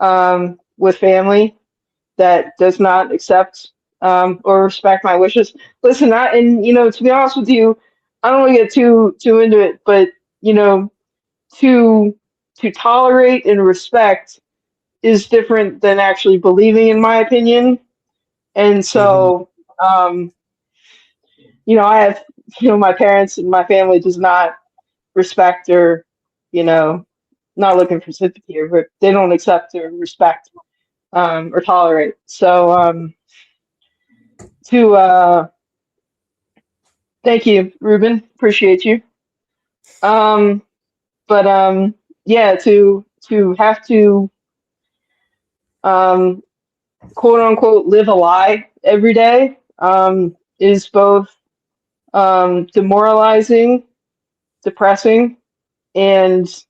with family that does not accept or respect my wishes. Listen, to be honest with you, I don't want to get too into it, but you know, to tolerate and respect is different than actually believing, in my opinion. And Hmm. so, I have, my parents and my family does not respect or, you know, not looking for sympathy, but they don't accept or respect or tolerate. So, to thank you, Ruben. Appreciate you. Um, but yeah, to have to um, quote unquote live a lie every day is both demoralizing, depressing, and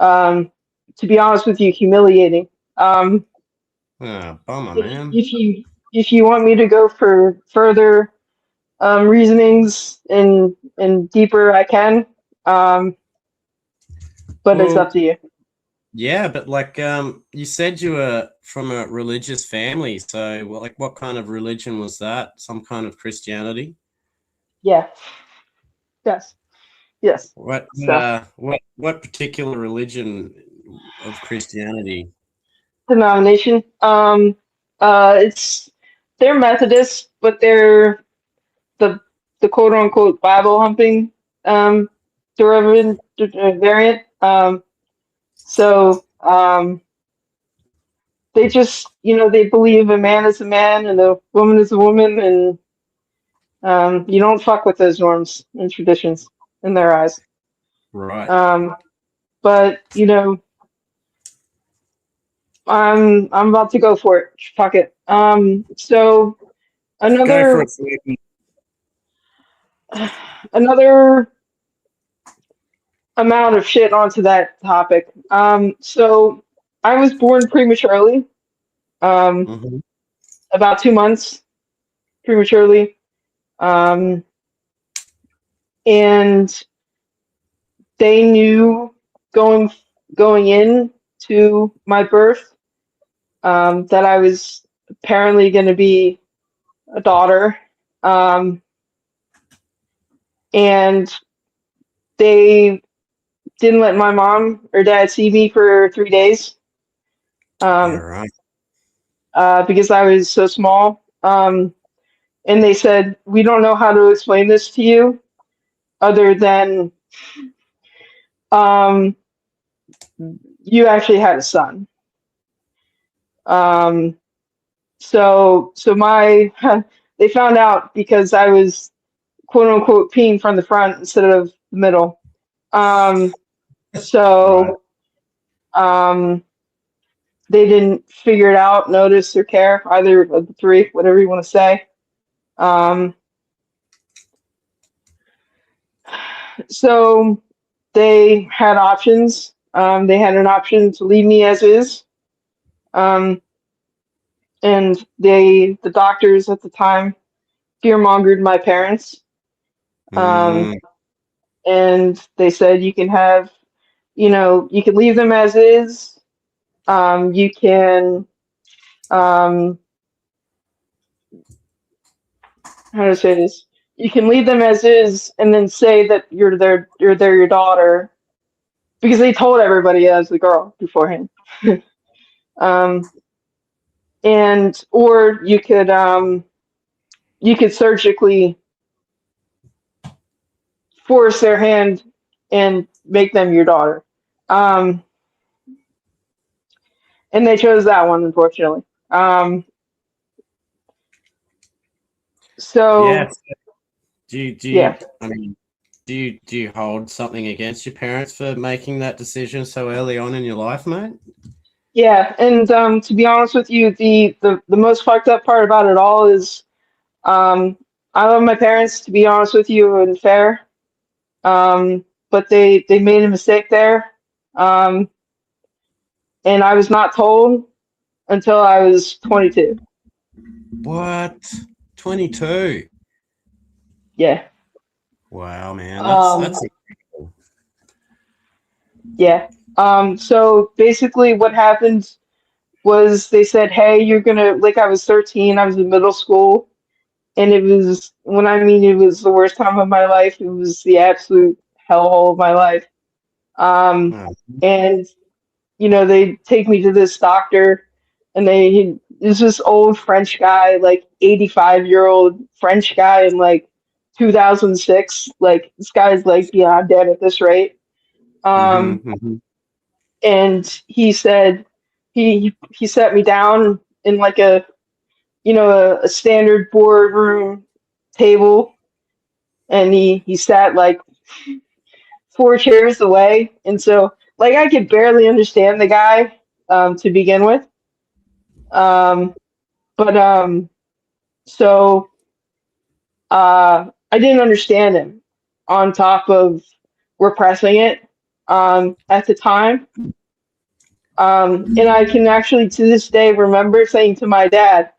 um, to be honest with you, humiliating. Um, Oh, bummer, if man. if you want me to go for further reasonings and deeper, I can. Um, but it's up Well, to you. yeah, but like you said you were from a religious family, so like what kind of religion was that? Some kind of Christianity? Yeah. Yes. Yes. What So what particular religion of Christianity? denomination. It's they're Methodist, but they're the quote unquote Bible humping um derivative variant. So they just they believe a man is a man and a woman is a woman, and you don't fuck with those norms and traditions in their eyes. Right. Um, but I'm about to go for it. Fuck it. So Go for another it, Smokey. another amount of shit onto that topic. So I was born prematurely, um, Hmm. about 2 months prematurely, um, and they knew going in to my birth that I was apparently going to be a daughter, um, and they didn't let my mom or dad see me for 3 days. Yeah, Um, right. because I was so small. And they said, "We don't know how to explain this to you other than um, you actually had a son." Um, so my they found out because I was quote unquote peeing from the front instead of the middle. Um, Right. so um, they didn't figure it out, notice, or care, either of the three, whatever you want to say. Um, so they had options. They had an option to leave me as is, um, and the doctors at the time fear mongered my parents, Um, Mm. and they said you can have, you can leave them as is. You can, um, how to say this? You can leave them as is, and then say that they're your daughter, because they told everybody as the girl beforehand. Um, and or you could surgically force their hand and make them your daughter. Um, and they chose that one, unfortunately. So Yes. Do you, yeah, I mean, do you hold something against your parents for making that decision so early on in your life, mate? yeah. And to be honest with you, the most fucked up part about it all is um, I love my parents, to be honest with you, and fair. But they made a mistake there. Um, and I was not told until I was 22. What? 22. Yeah. Wow, man. Um, That's incredible. yeah. So basically what happened was they said, "Hey, you're gonna," like, I was 13, I was in middle school, and it was, when I mean it was the worst time of my life, it was the absolute hellhole of my life. Um, Oh, and they take me to this doctor, and is this old French guy, like 85-year-old French guy in like 2006. Like, this guy's like beyond dead at this rate. mm-hmm, Um, mm-hmm. and he said he sat me down in like a standard boardroom table, and he sat like 4 chairs away, and so like I could barely understand the guy to begin with. Um, but so I didn't understand him. On top of repressing it at the time, and I can actually to this day remember saying to my dad,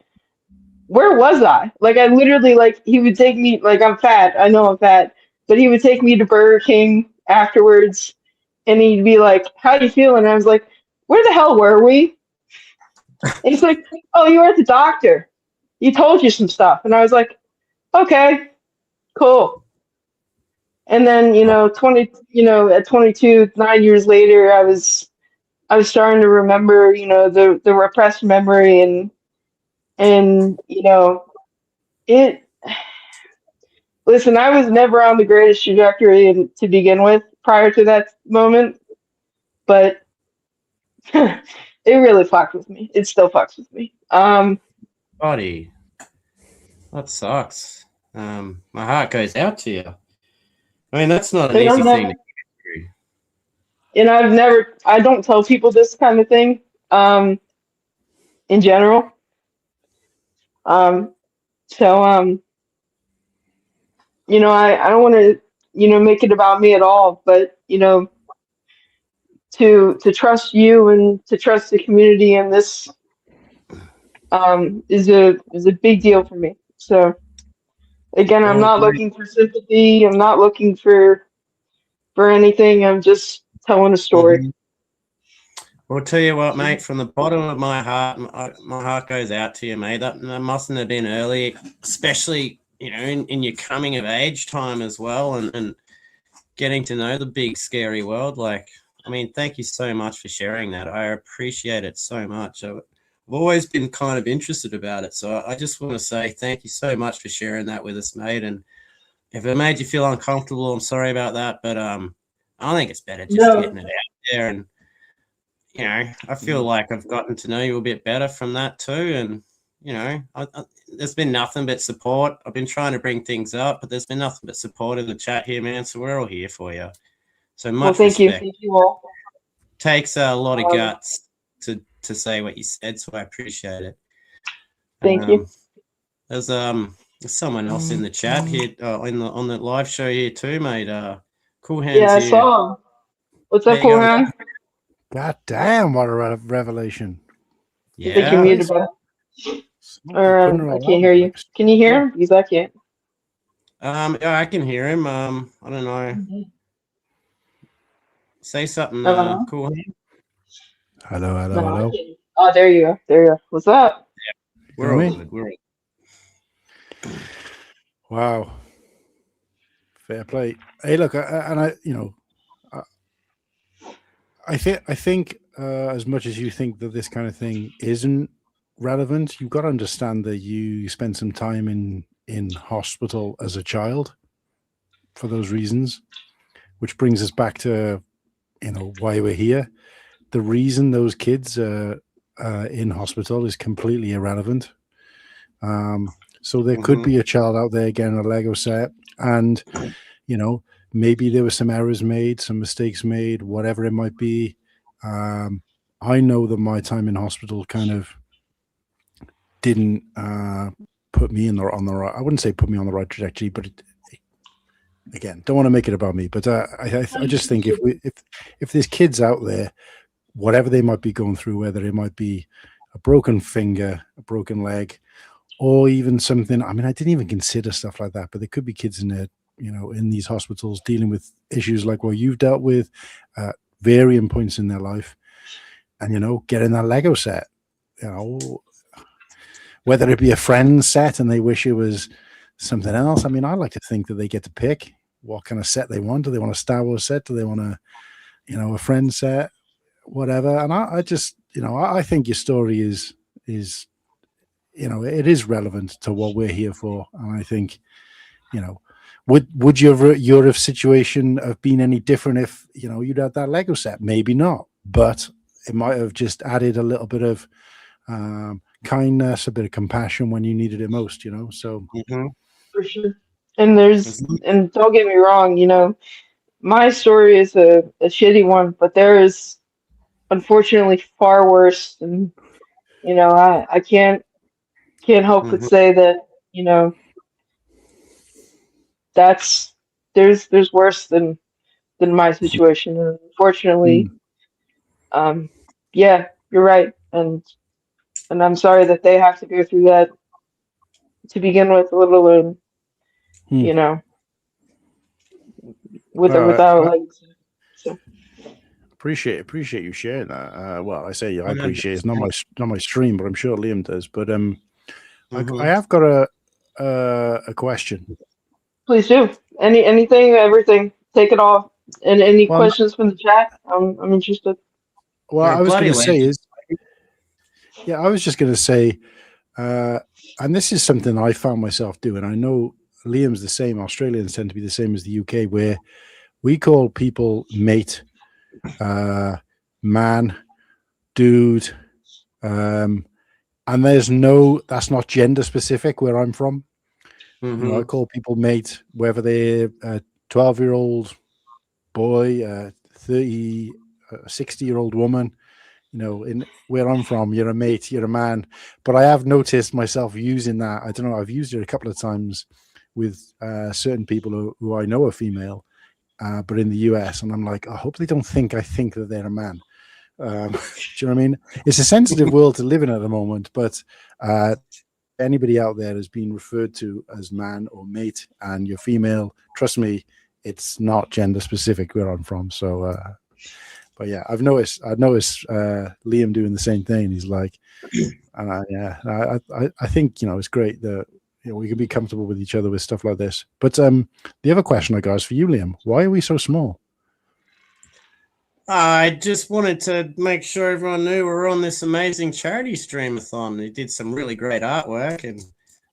"Where was I?" Like, I literally, like, he would take me, like, I'm fat. I know I'm fat, but he would take me to Burger King afterwards, and he'd be like, "How do you feel?" And I was like, "Where the hell were we?" And he's like, "Oh, you were at the doctor. He told you some stuff." And I was like, "Okay, cool." And then, at 22, 9 years later, I was starting to remember, the repressed memory, and it. Listen, I was never on the greatest trajectory to begin with prior to that moment, but it really fucked with me. It still fucks with me. Buddy, that sucks. My heart goes out to you. I mean, that's not an And easy I'm thing never, to do. and I don't tell people this kind of thing, in general. Um, so, I don't want to, make it about me at all, but, to trust you and to trust the community in this, is a big deal for me. So again, I'm Well, not mate, looking for sympathy. I'm not looking for anything. I'm just telling a story. mhm. Well, I'll tell you what, mate, from the bottom of my heart, my heart goes out to you, mate. That mustn't have been early, especially, in your coming of age time as well, and getting to know the big, scary world. Like, I mean, thank you so much for sharing that. I appreciate it so much. I've always been kind of interested about it. So I just want to say thank you so much for sharing that with us, mate. And if it made you feel uncomfortable, I'm sorry about that. But I think it's better just No, getting it out there. And, I feel like I've gotten to know you a bit better from that too. And, there's been nothing but support. I've been trying to bring things up, but there's been nothing but support in the chat here, man. So we're all here for you. So well, much thank you. respect. Thank you all. Takes a lot of Um, guts to say what you said, so I appreciate it. thank you. Um, there's someone else in the chat here, on the live show here too, mate. Cool Yeah, hands I here. saw him. What's How up, you cool going? man? God damn, what a revelation. I think you're Yeah. muted, bud. Smokey Or putting her I all can't over hear the you. place. Can you hear Yeah. him? Because I can't. Yeah, I can hear him. I don't know. Say something, Hello? cool. Hello, hello, No, I hello. can't. Oh, there you go. There you go. What's up? You We're know all me? good. We're all Wow. Fair play. Hey, look, and I, you know, I think as much as you think that this kind of thing isn't relevant, you've got to understand that you spent some time in hospital as a child for those reasons, which brings us back to why we're here. The reason those kids are in hospital is completely irrelevant. So there could be a child out there getting a Lego set, and maybe there were some errors made, some mistakes made, whatever it might be. I know that my time in hospital kind of didn't put me on the right. I wouldn't say put me on the right trajectory, but again, don't want to make it about me. But I just think if there's kids out there, whatever they might be going through, whether it might be a broken finger, a broken leg, or even something. I mean, I didn't even consider stuff like that, but there could be kids in there, in these hospitals dealing with issues like what you've dealt with at varying points in their life, and getting that Lego set, whether it be a friend's set and they wish it was something else. I mean, I like to think that they get to pick what kind of set they want. Do they want a Star Wars set? Do they want a friend set? Whatever. And I just, I think your story is it is relevant to what we're here for. And I think, would your situation have been any different if, you'd had that Lego set? Maybe not, but it might have just added a little bit of kindness, a bit of compassion when you needed it most, so. For sure. And and don't get me wrong, my story is a shitty one, but there is unfortunately far worse. And, I can't help but say that, that's there's worse than my situation. And unfortunately, yeah, you're right. And I'm sorry that they have to go through that to begin with, let alone, you know, without like so. Appreciate you sharing that. Well, I say I appreciate it's not my stream, but I'm sure Liam does. But I have got a question. Please do. Anything, everything. Take it all. And any questions from the chat? I'm interested. Well, I was going to say I was just going to say, and this is something I found myself doing. I know Liam's the same. Australians tend to be the same as the UK, where we call people mate, man, dude, and that's not gender specific where I'm from. I call people mate, whether they're a 12-year-old boy, a 60-year-old woman. In where I'm from, you're a mate, you're a man. But I have noticed myself using that. I don't know. I've used it a couple of times with certain people who I know are female, but in the US, and I'm like, I hope they don't think I think that they're a man. Do you know what I mean? It's a sensitive world to live in at the moment, but anybody out there has been referred to as man or mate, and you're female, trust me, it's not gender specific where I'm from. So, but yeah, I've noticed Liam doing the same thing. He's like, and I think it's great that we can be comfortable with each other with stuff like this. But the other question I got is for you, Liam. Why are we so small? I just wanted to make sure everyone knew we're on this amazing charity stream-a-thon. They did some really great artwork, and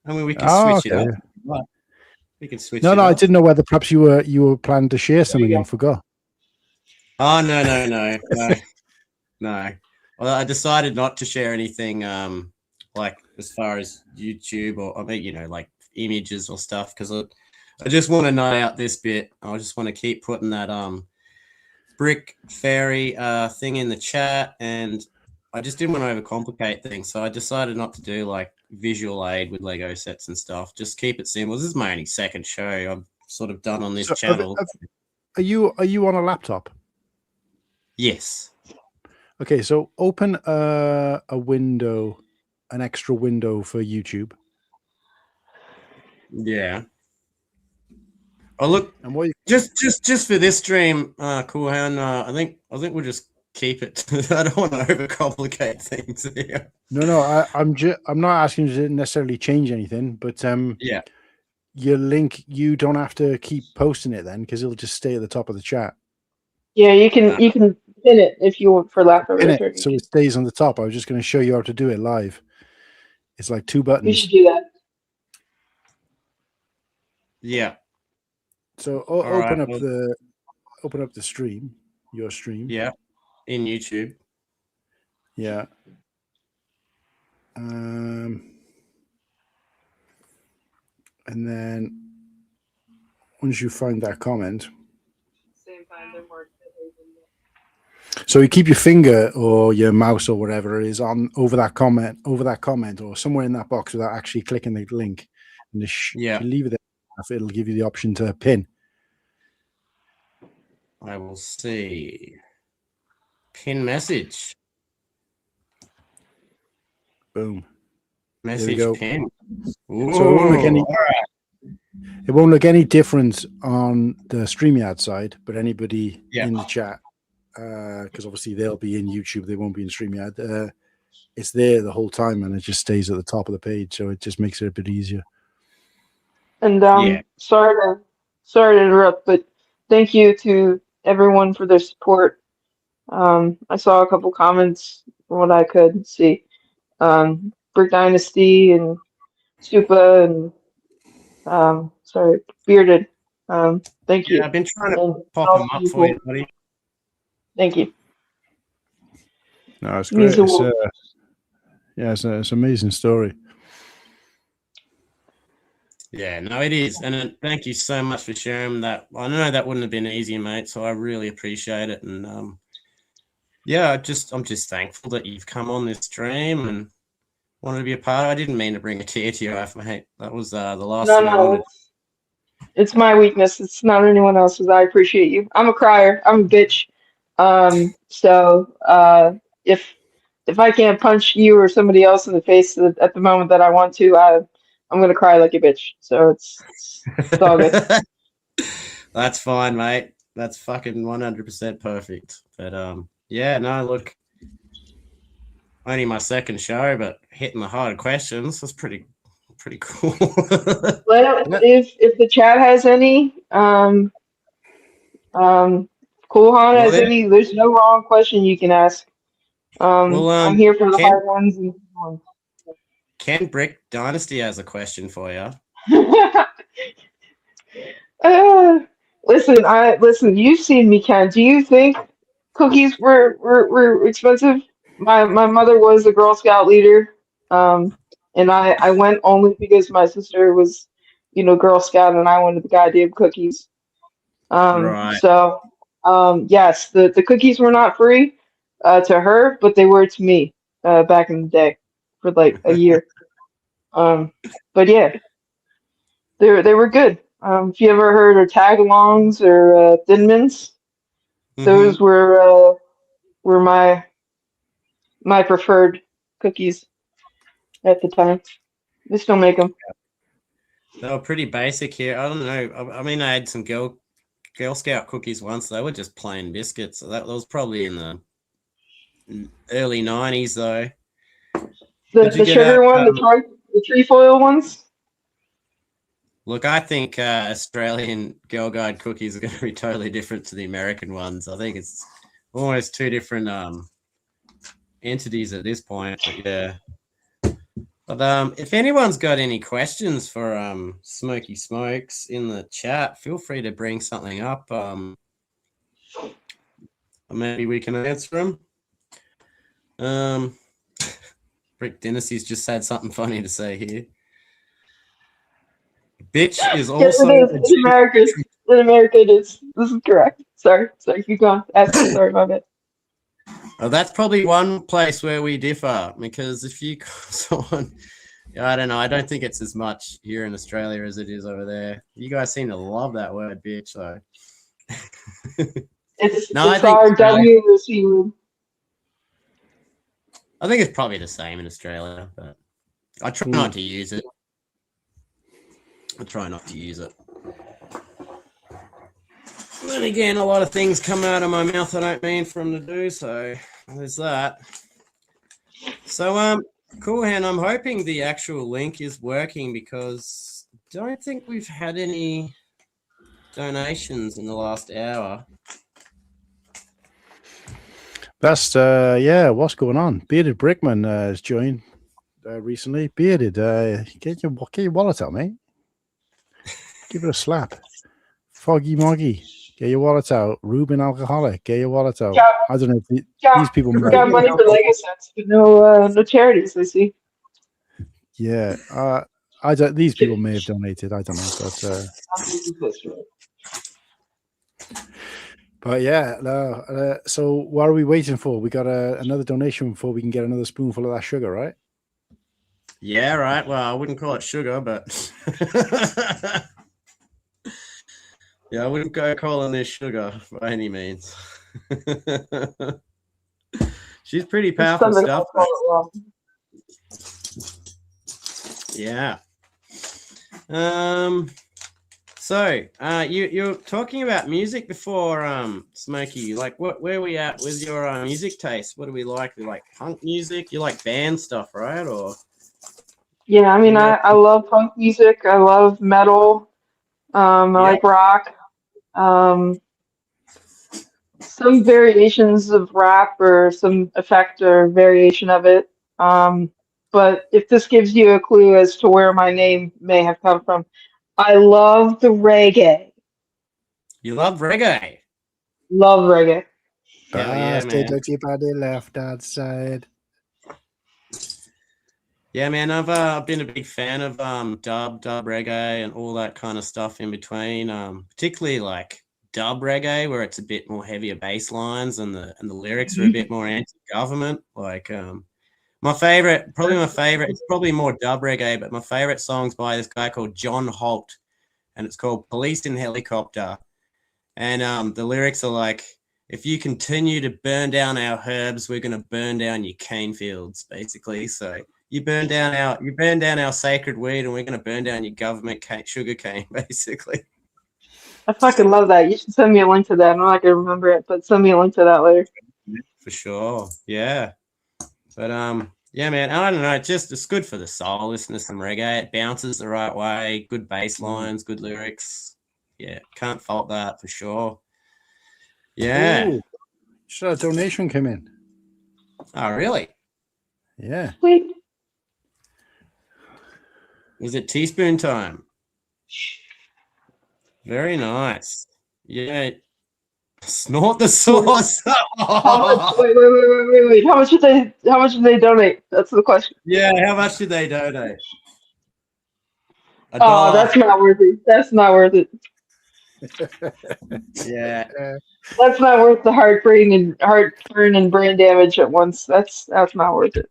I mean we can switch it up. Yeah. We can switch it up. I didn't know whether perhaps you were planning to share something and forgot. Oh no. Well, I decided not to share anything like as far as YouTube or I mean, like images or stuff because I just want to nut out this bit. I just want to keep putting that brick fairy thing in the chat, and I just didn't want to overcomplicate things, so I decided not to do like visual aid with Lego sets and stuff. Just keep it simple. This is my only second show I've sort of done on this channel. Are you on a laptop? Yes. Okay, so open a window, an extra window for YouTube. Yeah. Oh look, And what? just for this stream, Cool Hand. I think we'll just keep it. I don't want to overcomplicate things here. No. I'm not asking you to necessarily change anything, but Yeah. your link, you don't have to keep posting it then, because it'll just stay at the top of the chat. Yeah, you can pin it if you want, for lack of a In better it, term. so it stays on the top. I was just going to show you how to do it live. It's like 2 You buttons. should do that. Yeah. So right, open up the stream, your stream. Yeah, in YouTube. Yeah. And then once you find that comment, Same time they're more. so you keep your finger or your mouse or whatever it is on over that comment, or somewhere in that box without actually clicking the link. And if you leave it there, it'll give you the option to pin. I will see. Pin message. Boom. Message pin. Ooh, so it won't look any different on the StreamYard side, but anybody in the chat, because obviously they'll be in YouTube, they won't be in StreamYard. It's there the whole time, and it just stays at the top of the page, so it just makes it a bit easier. And sorry to interrupt, but thank you to everyone for their support. I saw a couple comments from what I could see. Brick Dynasty and Stupa and Bearded. Thank you. I've been trying to pop them up for you, buddy. Thank you. No, it's great. It's an amazing story. Yeah, no, it is. And thank you so much for sharing that. I know that wouldn't have been easy, mate, so I really appreciate it. And I'm just thankful that you've come on this stream and wanted to be a part. I didn't mean to bring a tear to your eye, mate. That was the last thing I wanted. It's my weakness. It's not anyone else's. I appreciate you. I'm a crier. I'm a bitch. If I can't punch you or somebody else in the face at the moment that I want to, I'm gonna cry like a bitch. So it's all good. That's fine, mate. That's fucking 100% perfect. But yeah, no, look, only my second show, but hitting the hard questions was pretty cool. Well, if the chat has any, Cool Han has any, there's no wrong question you can ask. I'm here for the hard ones and ones. Ken Brick Dynasty has a question for you. Listen. You've seen me, Ken. Do you think cookies were expensive? My mother was a Girl Scout leader, and I went only because my sister was, Girl Scout, and I wanted the goddamn cookies. Right. So, yes, the cookies were not free to her, but they were to me back in the day for like a year. But yeah, they were good. If you ever heard of tag-alongs or Thin Mints, those were my preferred cookies at the time. They still make them. They were pretty basic here. I don't know. I mean, I had some Girl Scout cookies once. They were just plain biscuits. So that was probably in the early 90s, though. The sugar one, the trefoil ones. Look, I think Australian Girl Guide cookies are going to be totally different to the American ones. I think it's almost two different entities at this point. But yeah. But if anyone's got any questions for Smokey Smokes in the chat, feel free to bring something up. Maybe we can answer them. Brick Dynasty's just had something funny to say here. Bitch is also in America it is. This is correct. Sorry, keep going. Sorry about it. Oh, that's probably one place where we differ, because if you call someone, I don't know, I don't think it's as much here in Australia as it is over there. You guys seem to love that word, bitch, though. It's our W-C word. I think it's probably the same in Australia, but I try not to use it. I try not to use it. then again, a lot of things come out of my mouth I don't mean for them to do, so there's that. So, cool, Han, I'm hoping the actual link is working because I don't think we've had any donations in the last hour. That's yeah. What's going on? Bearded Brickman has joined recently. Bearded, get your wallet out, mate. Give it a slap. Foggy Moggy, get your wallet out. Ruben Alcoholic, get your wallet out. I don't know if these people. We got money for Lego sets, but no charities. I see. Yeah, I don't. These people may have donated. I don't know, but yeah. So what are we waiting for? We got another donation before we can get another spoonful of that sugar, right? Yeah, right. Well, I wouldn't call it sugar, but yeah, I wouldn't go calling this sugar by any means. She's pretty powerful stuff. Yeah. So you're talking about music before, Smokey. Like, where are we at with your music taste? What do we like? We like punk music. You like band stuff, right? Or yeah, I mean, I love punk music. I love metal. I like rock. Some variations of rap or some effect or variation of it. But if this gives you a clue as to where my name may have come from, I love the reggae. You love reggae? Love reggae. Hell yeah, man. By the left outside. Yeah, man. I've been a big fan of dub reggae and all that kind of stuff in between. Particularly like dub reggae, where it's a bit more heavier bass lines and the lyrics are a bit more anti-government. Like my favorite, it's probably more dub reggae, but my favorite song's by this guy called John Holt, and it's called Police in Helicopter. And the lyrics are like, if you continue to burn down our herbs, we're going to burn down your cane fields, basically. So you burn down our sacred weed, and we're going to burn down your government sugar cane, basically. I fucking love that. You should send me a link to that. I'm not going to remember it, but send me a link to that later. For sure. Yeah. But yeah, man, I don't know. It's good for the soul. Listen to some reggae. It bounces the right way. Good bass lines, good lyrics. Yeah, can't fault that for sure. Yeah. Ooh, so a donation came in. Oh, really? Yeah. Sweet. Is it teaspoon time? Very nice. Yeah. Snort the sauce. Wait. How much did they donate? That's the question. Yeah, how much did they donate? $1. Oh, that's not worth it. That's not worth it. Yeah. That's not worth the heartburn and brain damage at once. That's not worth it.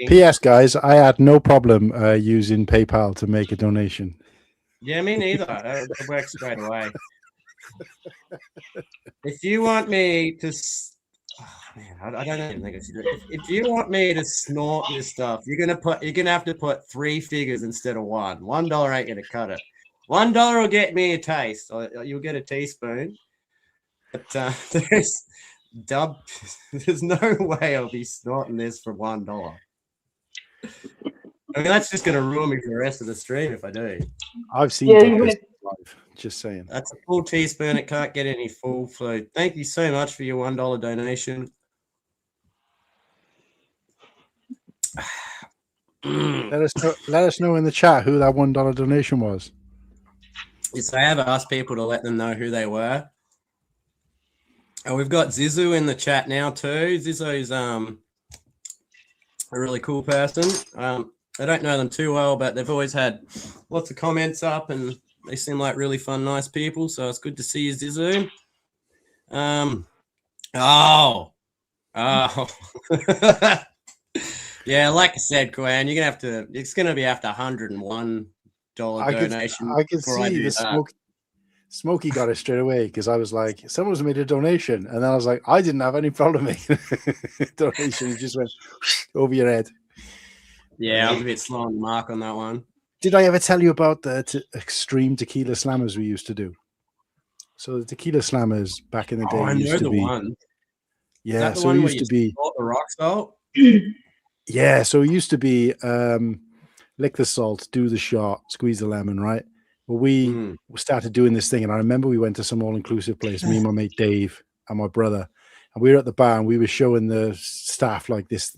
P.S. guys, I had no problem using PayPal to make a donation. Yeah, me neither. It works straight away. If you want me to, I don't even think I should do it. If you want me to snort this stuff, you're gonna have to put 3 figures instead of one. $1 ain't gonna cut it. $1 will get me a taste. You'll get a teaspoon. But there's no way I'll be snorting this for $1. I mean, that's just going to ruin me for the rest of the stream if I do. I've seen live. Just saying. That's a full teaspoon. It can't get any full. So thank you so much for your $1 donation. Let us know in the chat who that $1 donation was. Yes, I have asked people to let them know who they were. And we've got Zizu in the chat now too. Zizu's a really cool person. I don't know them too well, but they've always had lots of comments up and they seem like really fun, nice people. So it's good to see you, Zizu. Yeah, like I said, Kwan, you're gonna it's gonna be after $101 donation. I can see the Smokey got it straight away because I was like, someone's made a donation, and then I was like, I didn't have any problem making a donation. It just went over your head. Yeah, I was a bit slow on the mark on that one. Did I ever tell you about the extreme tequila slammers we used to do? So the tequila slammers back in the day Oh, I used know to the be. one. Is Yeah, that the so one it where used you to be. salt the rock salt? Yeah, so it used to be lick the salt, do the shot, squeeze the lemon, right? Well, we started doing this thing, and I remember we went to some all-inclusive place, me and my mate Dave and my brother, and we were at the bar, and we were showing the staff like this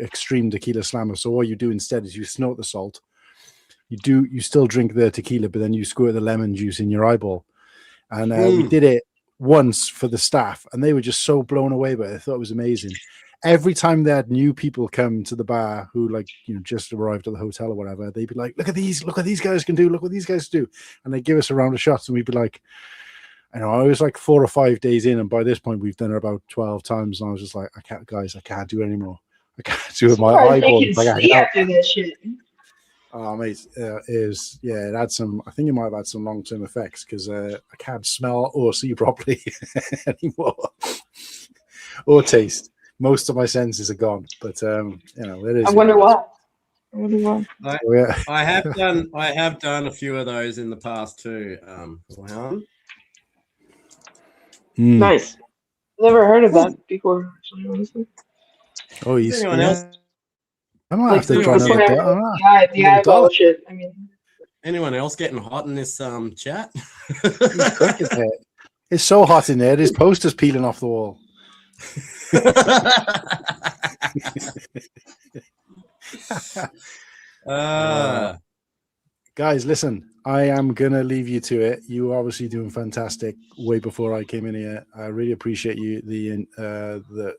extreme tequila slammer. So what you do instead is you snort the salt, you still drink the tequila, but then you squirt the lemon juice in your eyeball. And we did it once for the staff, and they were just so blown away by it. I thought it was amazing. Every time they had new people come to the bar who, like, you know, just arrived at the hotel or whatever, they'd be like, look what these guys can do, look what these guys do. And they'd give us a round of shots, and we'd be like, I know, I was like 4 or 5 days in, and by this point we've done it about 12 times, and I was just like, I can't do it anymore. I can't do it. My eyeballs, You like, can see after this shit. oh, mate, it had some. I think it might have had some long-term effects because I can't smell or see properly anymore, or taste. Most of my senses are gone. But you know, it is. I wonder why. Yeah. I have done a few of those in the past too. Nice. Never heard of that before. Actually, honestly. Oh, Is anyone else? I might Like have to try the eyeball shit. I mean, anyone else getting hot in this chat? It's so hot in there. There's posters peeling off the wall. Guys, listen, I am gonna leave you to it. You were obviously doing fantastic way before I came in here. I really appreciate you the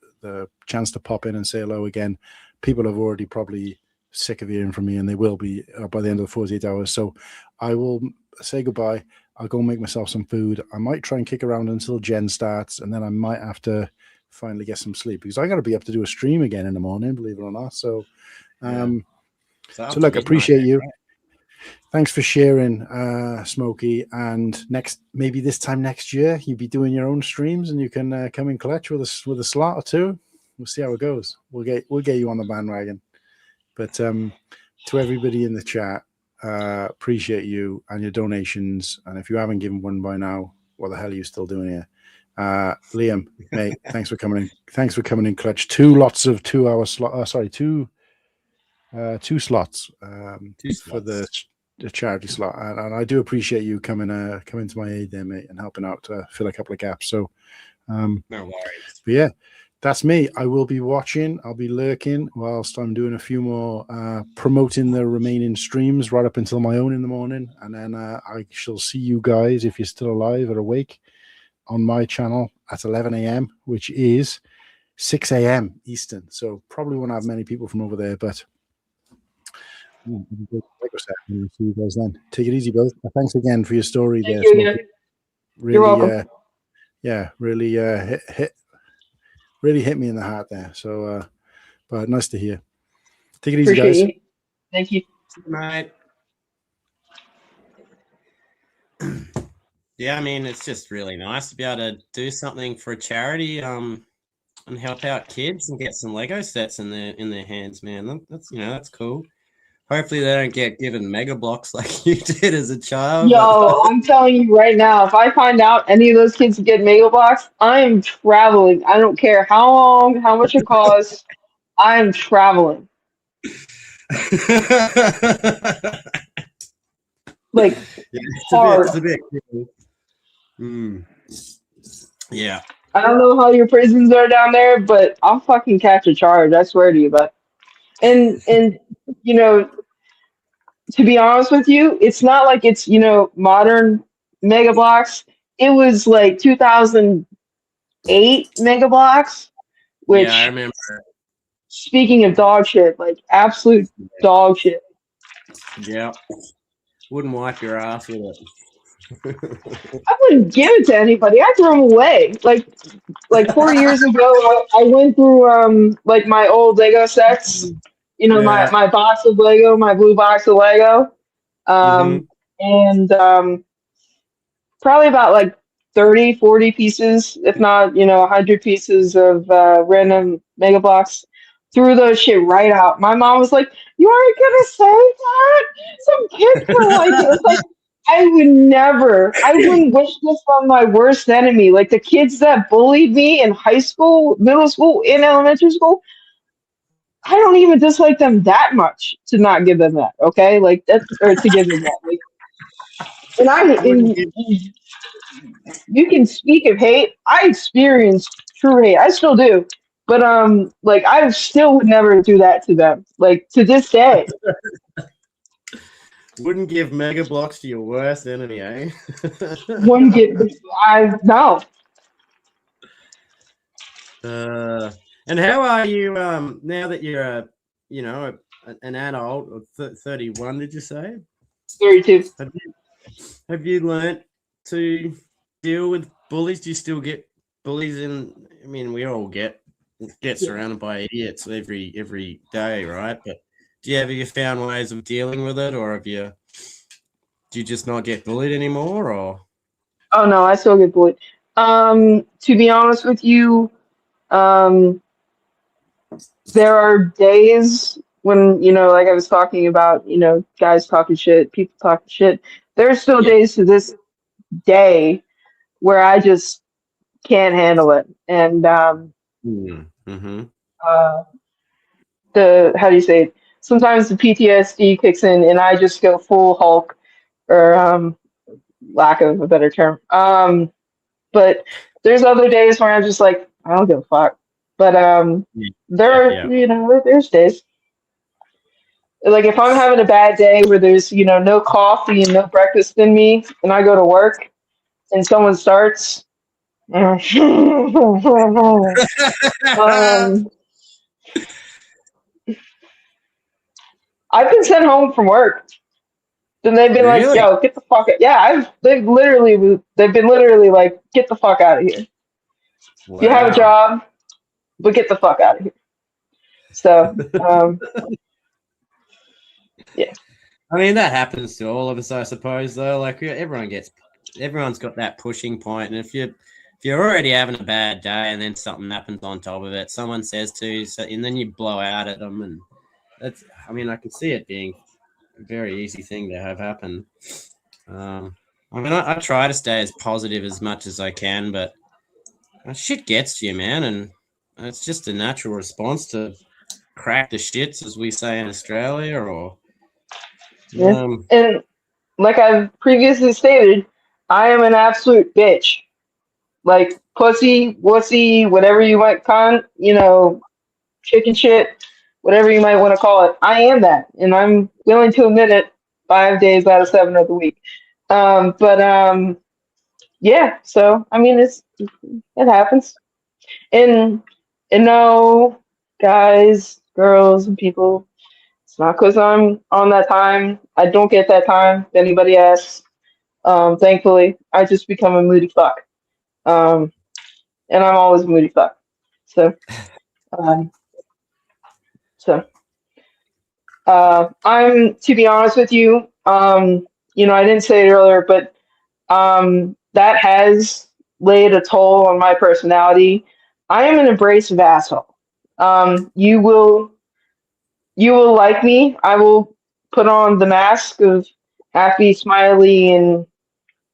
chance to pop in and say hello again. People have already probably sick of hearing from me, and they will be by the end of the 48 hours. So I will say goodbye. I'll go make myself some food. I might try and kick around until Jen starts, and then I might have to finally get some sleep because I got to be up to do a stream again in the morning, believe it or not. So, so look, appreciate you. Right? Thanks for sharing, Smokey. And maybe this time next year, you'll be doing your own streams, and you can come in clutch with a slot or two. We'll see how it goes. We'll get you on the bandwagon. But to everybody in the chat, appreciate you and your donations. And if you haven't given one by now, what the hell are you still doing here? Liam, mate, thanks for coming in. Thanks for coming in clutch. 2 lots of 2 hour slot. Two slots for the charity slot, and I do appreciate you coming to my aid there, mate, and helping out to fill a couple of gaps. So, no worries. But yeah, that's me. I will be watching. I'll be lurking whilst I'm doing a few more promoting the remaining streams right up until my own in the morning, and then I shall see you guys if you're still alive or awake on my channel at 11 a.m., which is 6 a.m. Eastern. So probably won't have many people from over there, but. See you guys then. Take it easy, both. Thanks again for your story. Thank you again. Really, you're welcome. Really hit me in the heart there. So, but nice to hear. Take it easy, Appreciate guys. You. Thank you. Good night. Yeah, I mean, it's just really nice to be able to do something for a charity, and help out kids and get some Lego sets in their hands, man. That's cool. Hopefully they don't get given mega blocks like you did as a child. Yo, I'm telling you right now, if I find out any of those kids get mega blocks, I'm traveling. I don't care how long, how much it costs. I'm traveling. Like, hard. It's a bit cool. Yeah. I don't know how your prisons are down there, but I'll fucking catch a charge. I swear to you, but and you know, to be honest with you, it's not like it's, modern mega blocks. It was like 2008 mega blocks, which, yeah, I remember. Speaking of dog shit, like absolute dog shit. Yeah. Wouldn't wipe your ass with it. I wouldn't give it to anybody. I threw them away. Like 4 years ago, I went through like my old Lego sets. My box of Lego, my blue box of Lego, and probably about like 30, 40 pieces, if not 100 pieces of random Mega Blocks. Threw those shit right out. My mom was like, "You aren't gonna say that? Some kids were like it." It's like, I would never. I wouldn't wish this on my worst enemy. Like the kids that bullied me in high school, middle school, and elementary school. I don't even dislike them that much to not give them that. Okay, like that, or to give them that. Like, Wouldn't give and you can speak of hate. I experienced true hate. I still do. But like I still would never do that to them. Like to this day. wouldn't give mega blocks to your worst enemy, eh? One get I no. And how are you now that you're an adult of 31? Did you say? 32. Have you learnt to deal with bullies? Do you still get bullies? I mean, we all get surrounded by idiots every day, right? But have you found ways of dealing with it, or do you just not get bullied anymore, or? Oh no, I still get bullied. To be honest with you, there are days when, like I was talking about, guys talking shit, people talking shit. There's still days to this day where I just can't handle it. And Mm-hmm. how do you say it? Sometimes the PTSD kicks in and I just go full Hulk, or lack of a better term. But there's other days where I'm just like, I don't give a fuck. But there's days. Like if I'm having a bad day where there's, no coffee and no breakfast in me, and I go to work and someone starts um, I've been sent home from work. Then they've been like, Really? yo, get the fuck out. Yeah, they've been literally like, get the fuck out of here. Wow. You have a job, but get the fuck out of here. So, yeah. I mean, that happens to all of us, I suppose, though. Like everyone's got that pushing point, and if you're already having a bad day and then something happens on top of it, someone says to you, and then you blow out at them, and I can see it being a very easy thing to have happen. I try to stay as positive as much as I can, but shit gets to you, man, and it's just a natural response to crack the shits, as we say in Australia, or And like I've previously stated, I am an absolute bitch. Like pussy, wussy, whatever you might chicken shit, whatever you might want to call it. I am that, and I'm willing to admit it 5 days out of 7 of the week. Yeah. So I mean, it happens, and no, guys, girls, and people. It's not because I'm on that time. I don't get that time. If anybody asks, thankfully, I just become a moody fuck. And I'm always a moody fuck. So, um, I'm, to be honest with you, I didn't say it earlier, but that has laid a toll on my personality. I am an abrasive asshole. You will like me. I will put on the mask of happy, smiley, and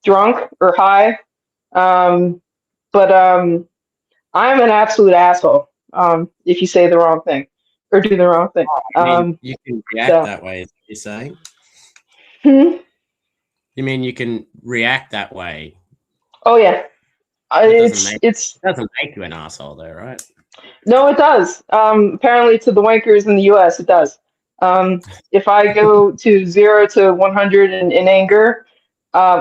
drunk or high. But I'm an absolute asshole if you say the wrong thing or do the wrong thing. You can react that way, is what you're saying? Hmm? You mean you can react that way? Oh, yeah. It doesn't make you an asshole, though, right? No, it does. Apparently, to the wankers in the U.S., it does. If I go to 0 to 100 in anger,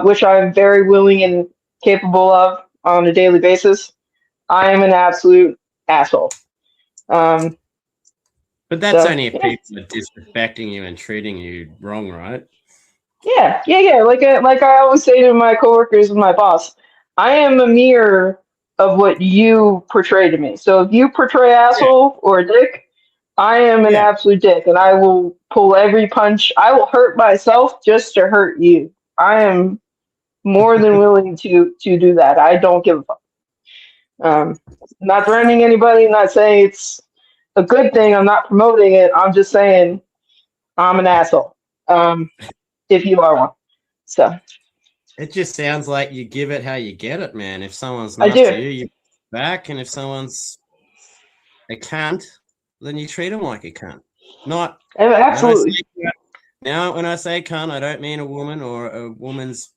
which I'm very willing and capable of on a daily basis, I am an absolute asshole. But that's only if people are disrespecting you and treating you wrong, right? Yeah. Like I always say to my coworkers and my boss, I am a mirror of what you portray to me. So if you portray asshole or a dick, I am an absolute dick, and I will pull every punch. I will hurt myself just to hurt you. I am more than willing to do that. I don't give a fuck. Not threatening anybody, not saying it's a good thing. I'm not promoting it. I'm just saying I'm an asshole. If you are one. So It just sounds like you give it how you get it, man. If someone's I nice do. to you, you back, and if someone's a cunt, then you treat them like a cunt. Not Absolutely. when I say cunt, I don't mean a woman or a woman's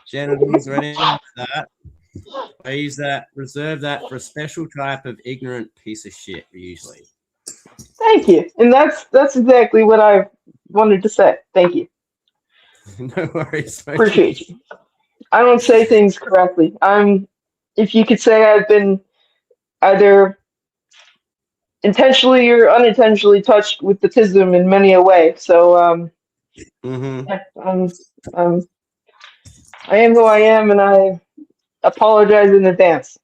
genitals or anything like that. I reserve that for a special type of ignorant piece of shit, usually. Thank you. And that's exactly what I wanted to say. Thank you. No worries. Smokey. Appreciate you. I don't say things correctly. If you could say I've been either intentionally or unintentionally touched with the tism in many a way. So, yeah, I am who I am, and I apologize in advance.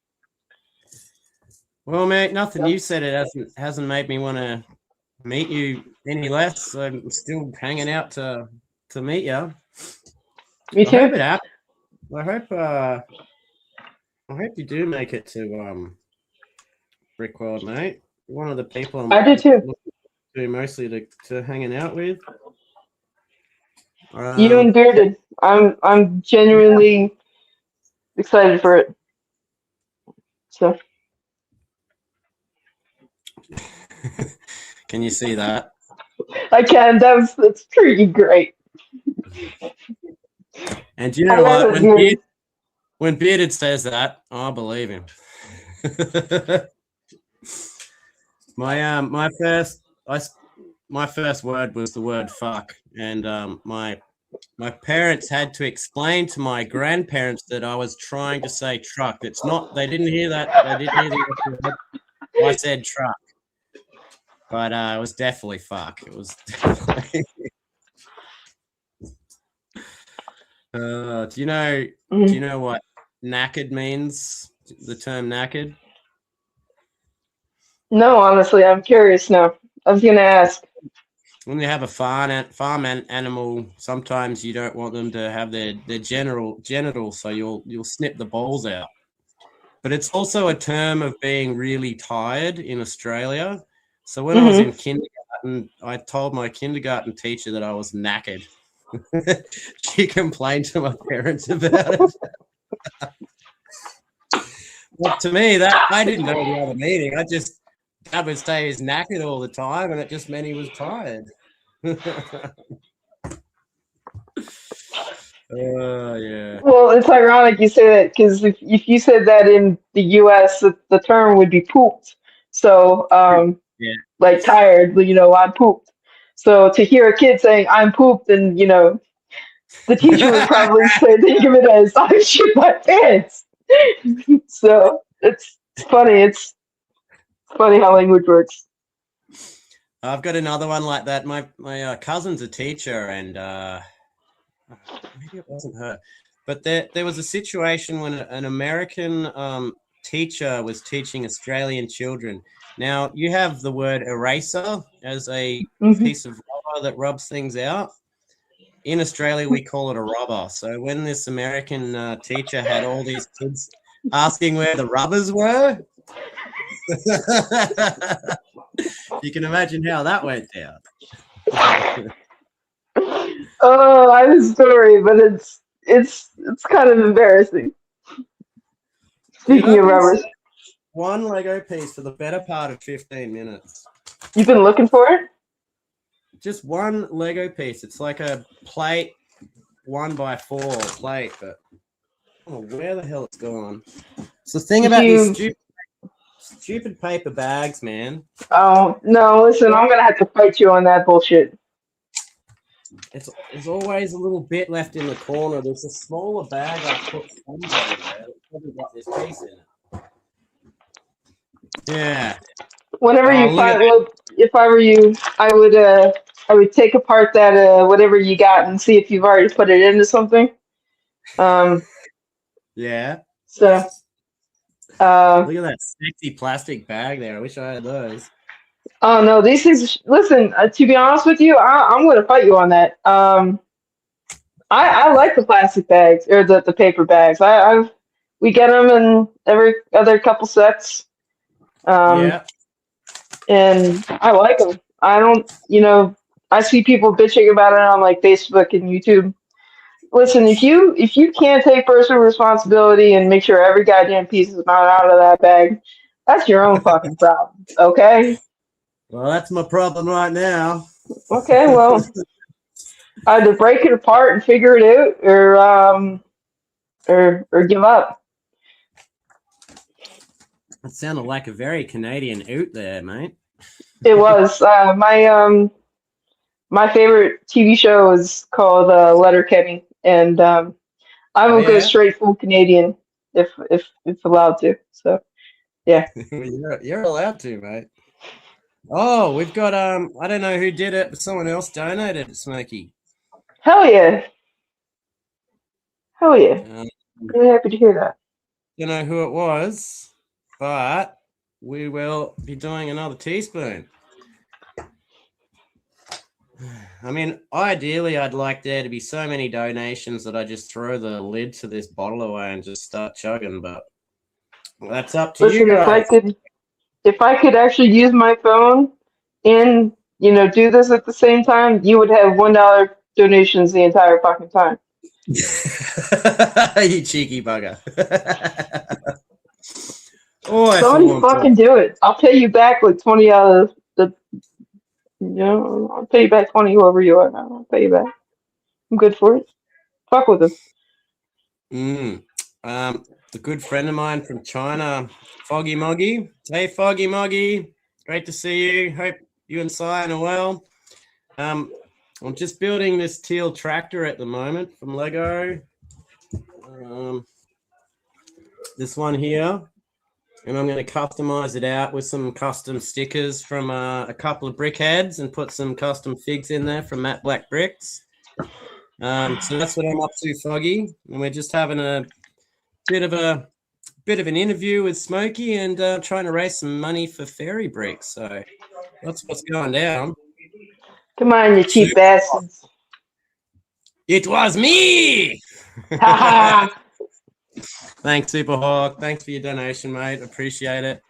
Well, mate, nothing you said hasn't made me want to meet you any less. I'm still hanging out to meet you. Me too. I hope it happens. I hope you do make it to Brickworld, mate. You're one of the people I do too. looking to mostly to hanging out with. You and Bearded. I'm genuinely excited for it. So. Can you see that? I can. That's pretty great. And you know what? When Bearded says that, I believe him. my first word was the word fuck, and my parents had to explain to my grandparents that I was trying to say truck. It's not. They didn't hear that. They didn't hear the word. I said truck, but it was definitely fuck. It was definitely. Do you know what knackered means? The term knackered? No, honestly, I'm curious now. I was gonna ask. When you have a farm animal, sometimes you don't want them to have their genitals, so you'll snip the balls out. But it's also a term of being really tired in Australia. So when I was in kindergarten, I told my kindergarten teacher that I was knackered. She complained to my parents about it. But to me, that I didn't know the other meaning. Dad would say he's knackered all the time, and it just meant he was tired. Yeah. Well, it's ironic you say that because if you said that in the U.S., the term would be pooped. So, Yeah. like tired, I'm pooped. So to hear a kid saying I'm pooped, and the teacher would probably think of it as I shit my pants. So it's funny. It's funny how language works. I've got another one like that. My cousin's a teacher, and maybe it wasn't her, but there was a situation when an American teacher was teaching Australian children. Now, you have the word eraser as a piece of rubber that rubs things out. In Australia, we call it a rubber. So when this American teacher had all these kids asking where the rubbers were, you can imagine how that went down. Oh, I have a story, but it's kind of embarrassing. Speaking of rubbers, one Lego piece for the better part of 15 minutes. You've been looking for it? Just one Lego piece. It's like a plate, 1x4 plate, but I don't know where the hell it's gone. It's the thing about these stupid paper bags, man. Oh, no, listen, I'm going to have to fight you on that bullshit. There's always a little bit left in the corner. There's a smaller bag I put somewhere there. It's probably got this piece in it. Yeah. Whenever you find, well, if I were you, I would take apart that whatever you got and see if you've already put it into something. Yeah. So. Look at that sexy plastic bag there. I wish I had those. Oh no, these things. Listen, to be honest with you, I'm going to fight you on that. I like the plastic bags or the paper bags. We get them in every other couple sets. Yeah. And I like them. I don't, I see people bitching about it on like Facebook and YouTube. Listen, if you can't take personal responsibility and make sure every goddamn piece is not out of that bag, that's your own fucking problem. Okay? Well, that's my problem right now. Okay, well, either break it apart and figure it out, or give up. It sounded like a very Canadian out there, mate. It was my favorite TV show is called Letterkenny, and I Oh will go yeah, straight full Canadian if allowed to. So yeah, you're allowed to, mate. Oh, we've got I don't know who did it, but someone else donated it, Smokey. hell yeah, hell yeah. Um, Really happy to hear that. don't know who it was, but we will be doing another teaspoon. I mean, ideally, I'd like there to be so many donations that I just throw the lid to this bottle away and just start chugging, but that's up to you Listen, guys. if I could actually use my phone and do this at the same time, you would have $1 donations the entire fucking time. You cheeky bugger. Oh, Somebody fucking do it. I'll pay you back like 20 out of the. I'll pay you back 20, whoever you are now. I'll pay you back. I'm good for it. Fuck with them. The good friend of mine from China, Foggy Moggy. Hey, Foggy Moggy. Great to see you. Hope you and Cyan are well. I'm just building this teal tractor at the moment from Lego. This one here. And I'm going to customize it out with some custom stickers from a couple of brickheads and put some custom figs in there from Matte Black Bricks. So that's what I'm up to, Foggy. And we're just having a bit of an interview with Smokey and trying to raise some money for fairy bricks. So that's what's going down. Come on, you cheap bastards. It was me. Ha ha. Thanks, Superhawk. Thanks for your donation, mate. Appreciate it.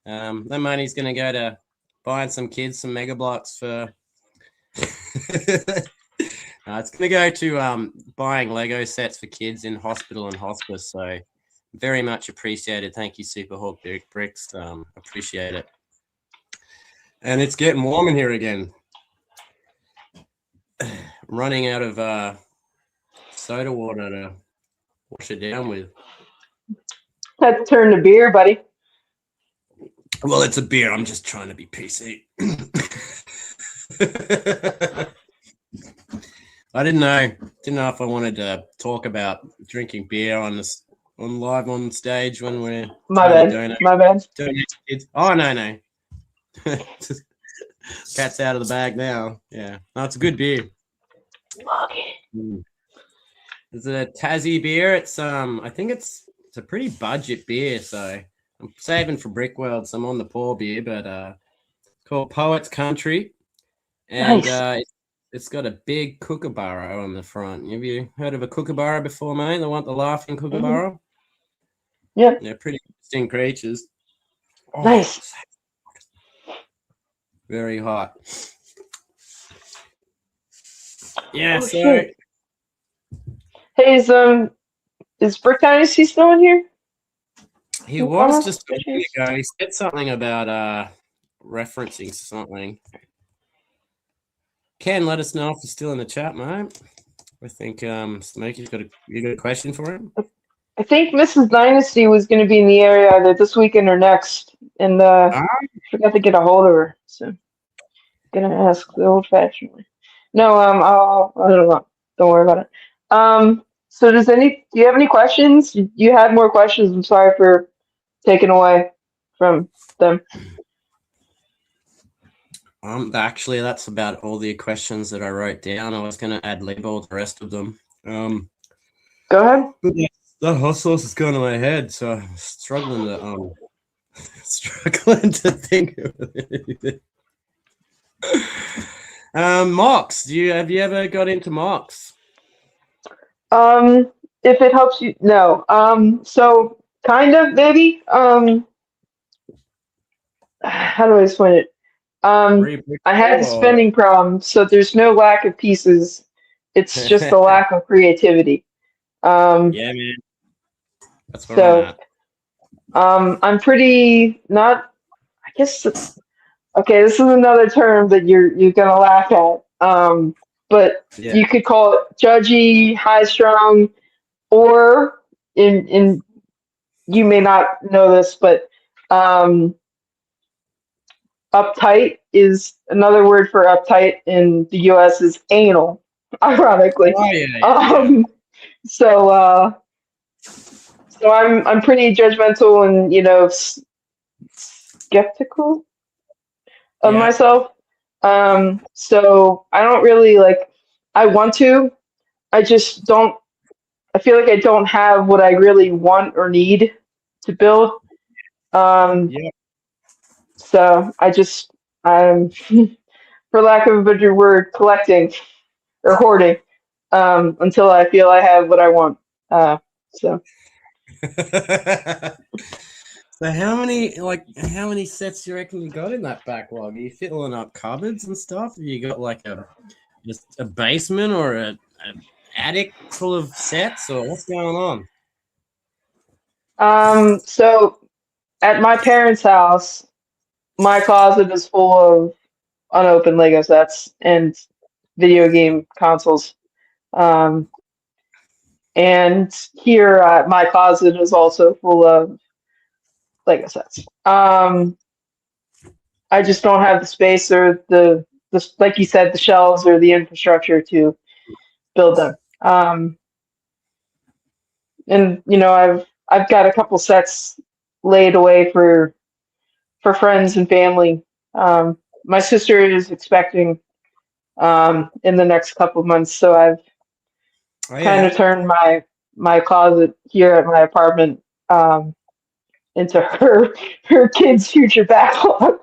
That money's going to go to buying some kids some Mega Blocks for. It's going to go to buying Lego sets for kids in hospital and hospice. So very much appreciated. Thank you, Superhawk Bricks. Appreciate it. And it's getting warm in here again. Running out of soda water to wash it down with. Had to turn to beer, buddy. Well, it's a beer. I'm just trying to be PC. I didn't know if I wanted to talk about drinking beer on live on stage when we're My bad. My bad. Kids. Oh no. Cat's out of the bag now. Yeah. No, it's a good beer. It's a Tassie beer. It's I think it's a pretty budget beer, so I'm saving for Brickworld some on the poor beer, but it's called Poets Country. And Nice. It's got a big kookaburra on the front. Have you heard of a kookaburra before, mate? The laughing kookaburra? Mm-hmm. Yeah. They're pretty interesting creatures. Oh, Nice. very hot. Yeah, Oh, so shit. Hey, is Brick Dynasty still in here? he was just a minute ago. He said something about referencing something. Ken, let us know if you're still in the chat, mate. I think Smokey's got a question for him. I think Mrs. Dynasty was going to be in the area either this weekend or next, and forgot to get a hold of her. So, gonna ask the old-fashioned way. No, I don't know. Don't worry about it. So do you have any questions? You had more questions. I'm sorry for taking away from them. Actually, that's about all the questions that I wrote down. I was going to ad-lib all the rest of them. Go ahead. But that hot sauce is going to my head, so I'm struggling to think of anything. Mox, have you ever got into Mox? If it helps you, no. So kind of maybe. How do I explain it? I had a spending problem, so there's no lack of pieces, It's just the lack of creativity. Yeah, man. That's where I'm so at. I'm pretty not. I guess okay. This is another term that you're gonna laugh at. But Yeah. you could call it judgy, high strung, or in you may not know this, but uptight is another word for uptight in the U.S. is anal, ironically. Oh, yeah, yeah. Um, so I'm pretty judgmental and skeptical of Yeah. myself. So I don't really like. I want to. I just don't. I feel like I don't have what I really want or need to build. Yeah. So I'm, for lack of a better word, collecting or hoarding until I feel I have what I want. So So how many sets do you reckon you got in that backlog? Are you filling up cupboards and stuff? Have you got like just a basement or a attic full of sets, or what's going on? so at my parents' house, my closet is full of unopened Lego sets and video game consoles. Um, and here, my closet is also full of Lego sets. I just don't have the space or the like you said, the shelves or the infrastructure to build them. And I've got a couple sets laid away for friends and family. My sister is expecting in the next couple of months, so I've Oh kind yeah. of turned my closet here at my apartment into her kids' future backlog.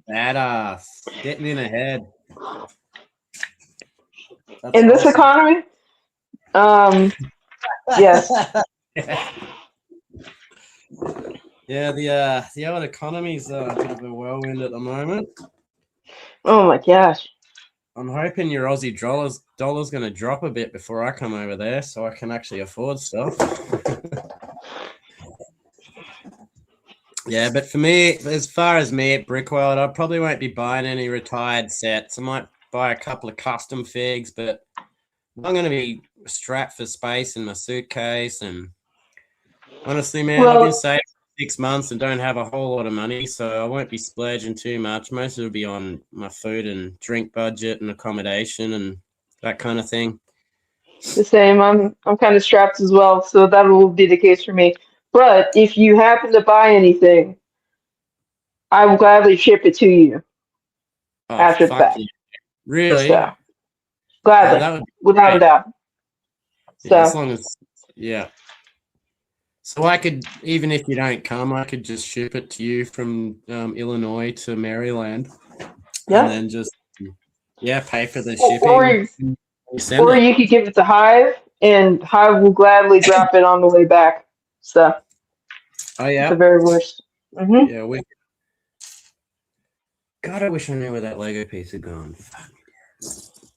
Badass. Getting in ahead. That's In this awesome. economy, yes. Yeah, the old economy's a bit of a whirlwind at the moment. Oh my gosh. I'm hoping your Aussie dollar's going to drop a bit before I come over there, so I can actually afford stuff. Yeah, but for me, as far as me at Brickworld, I probably won't be buying any retired sets. I might buy a couple of custom figs, but I'm going to be strapped for space in my suitcase. And honestly, man, I've been Well, saving 6 months and don't have a whole lot of money, so I won't be splurging too much. Most of it will be on my food and drink budget and accommodation and that kind of thing. the same. I'm kind of strapped as well, so that will be the case for me. But if you happen to buy anything, I will gladly ship it to you Oh, after the fuck fact. yeah. Really? So gladly, That would be without a great. doubt. Yeah, as So long as, yeah. So I could, even if you don't come, I could just ship it to you from Illinois to Maryland, and yeah. then just pay for the Or, shipping. Send or it. you could give it to Hive, and Hive will gladly drop it on the way back. So Oh at the yeah, very worst. yeah. God, I wish I knew where that Lego piece had gone.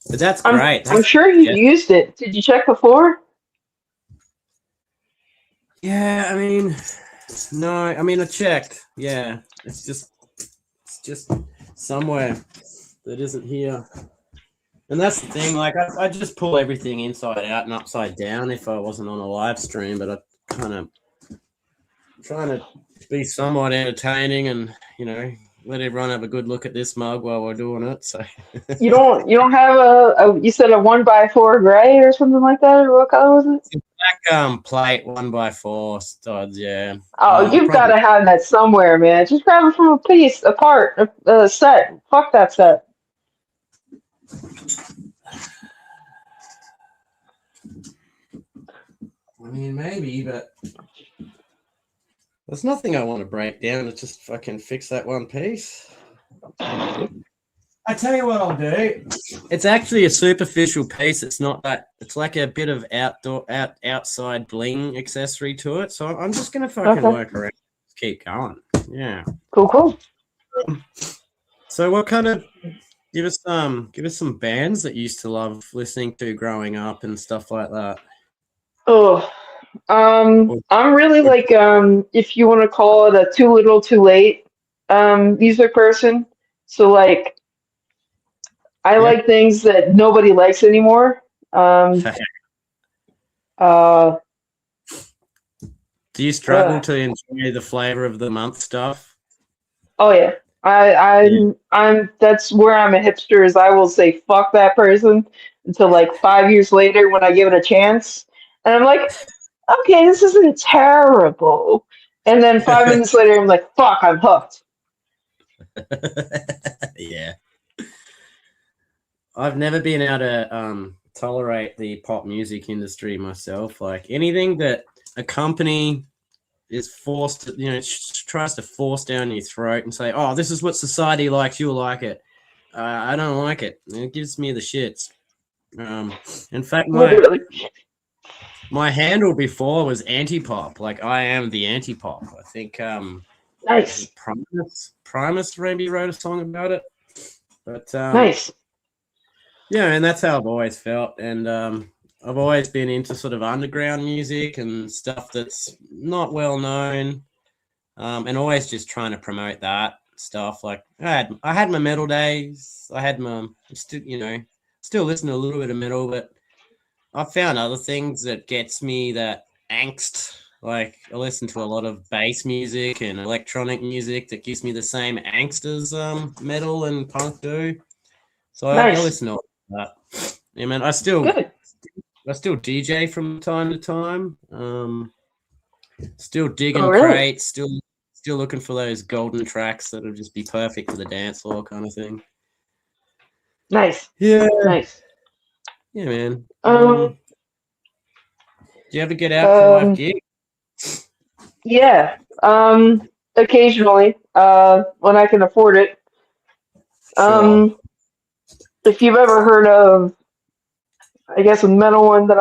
But that's great. I'm sure you've used it. Did you check before? Yeah, I mean, no, I mean I checked. Yeah, it's just somewhere that isn't here. And that's the thing, like I just pull everything inside out and upside down if I wasn't on a live stream, but I kind of trying to be somewhat entertaining and let everyone have a good look at this mug while we're doing it. So You don't have you said a 1x4 gray or something like that, or what color was it? black plate 1x4 studs, yeah. Oh, you've got to have that somewhere, man. Just grab it from a part, a set. Fuck that set. I mean, maybe, but there's nothing I want to break down. It's just fucking fix that one piece. I tell you what I'll do. It's actually a superficial piece. It's not that. It's like a bit of outside bling accessory to it. So I'm just gonna fucking work around. Keep going. Yeah. Cool. So what kind of Give us some bands that you used to love listening to growing up and stuff like that. Oh, Or, I'm really or like, if you want to call it a too little too late, music person. So like, I yeah. like things that nobody likes anymore. Um, uh, Do you struggle uh, to enjoy the flavor of the month stuff? oh yeah, Yeah. that's where I'm a hipster is I will say fuck that person until like 5 years later when I give it a chance. And I'm like, okay, this isn't terrible. And then 5 minutes later, I'm like, fuck, I'm hooked. Yeah. I've never been able to tolerate the pop music industry myself. Like anything that a company is forced to, tries to force down your throat and say, "Oh, this is what society likes. You'll like it." I don't like it. It gives me the shits. In fact, Literally. my handle before was anti-pop. Like I am the anti-pop. I think Nice. Primus maybe wrote a song about it. But Nice. yeah, and that's how I've always felt. And I've always been into sort of underground music and stuff that's not well known. And always just trying to promote that stuff. Like I had my metal days. I had my still listen to a little bit of metal, but I've found other things that gets me that angst. Like I listen to a lot of bass music and electronic music that gives me the same angst as metal and punk do. So I Nice. listen to all that. Yeah, man. I still Good. DJ from time to time. Still Oh, digging really? crates. Still looking for those golden tracks that'll just be perfect for the dance floor kind of thing. Nice. Yeah, Nice. yeah, man. Um, Do you ever get out for live um, gigs? yeah. Occasionally, when I can afford it. Sure. Um, if you've ever heard of, I guess a metal one that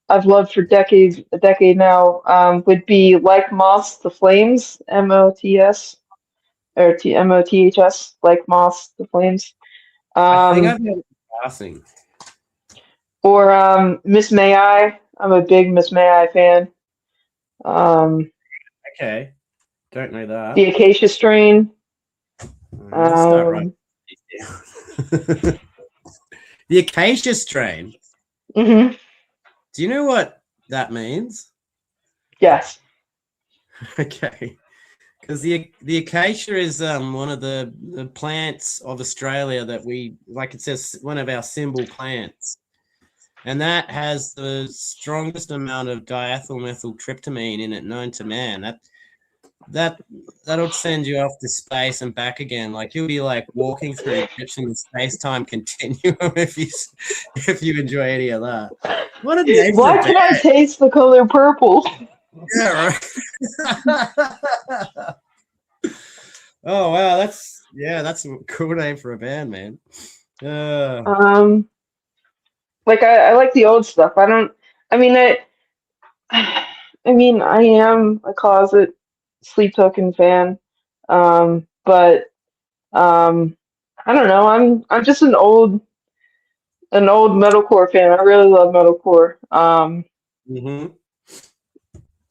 I've loved for decades, a decade now, would be Like Moths to Flames, MOTS or MOTHS, Like Moths to Flames. I think Um, I've heard it passing. or Miss May I. I'm a big Miss May I fan. Um, Okay, don't know the that. Acacia Strain. I'll start writing Um, these down. The acacia strain. mhm, Do you know what that means? yes. Okay. Because the acacia is one of the plants of Australia that we like. It says one of our symbol plants, and that has the strongest amount of diethylmethyltryptamine in it known to man. That'll send you off to space and back again. Like you'll be like walking through Egyptian the space-time continuum if you enjoy any of that. What a name for a Why band! can I taste the color purple? Yeah, right. Oh wow, that's a cool name for a band, man. Uh, Um, like I like the old stuff. I don't. I mean, I am a closet Sleep Token fan. But I don't know. I'm just an old metalcore fan. I really love metalcore. mhm.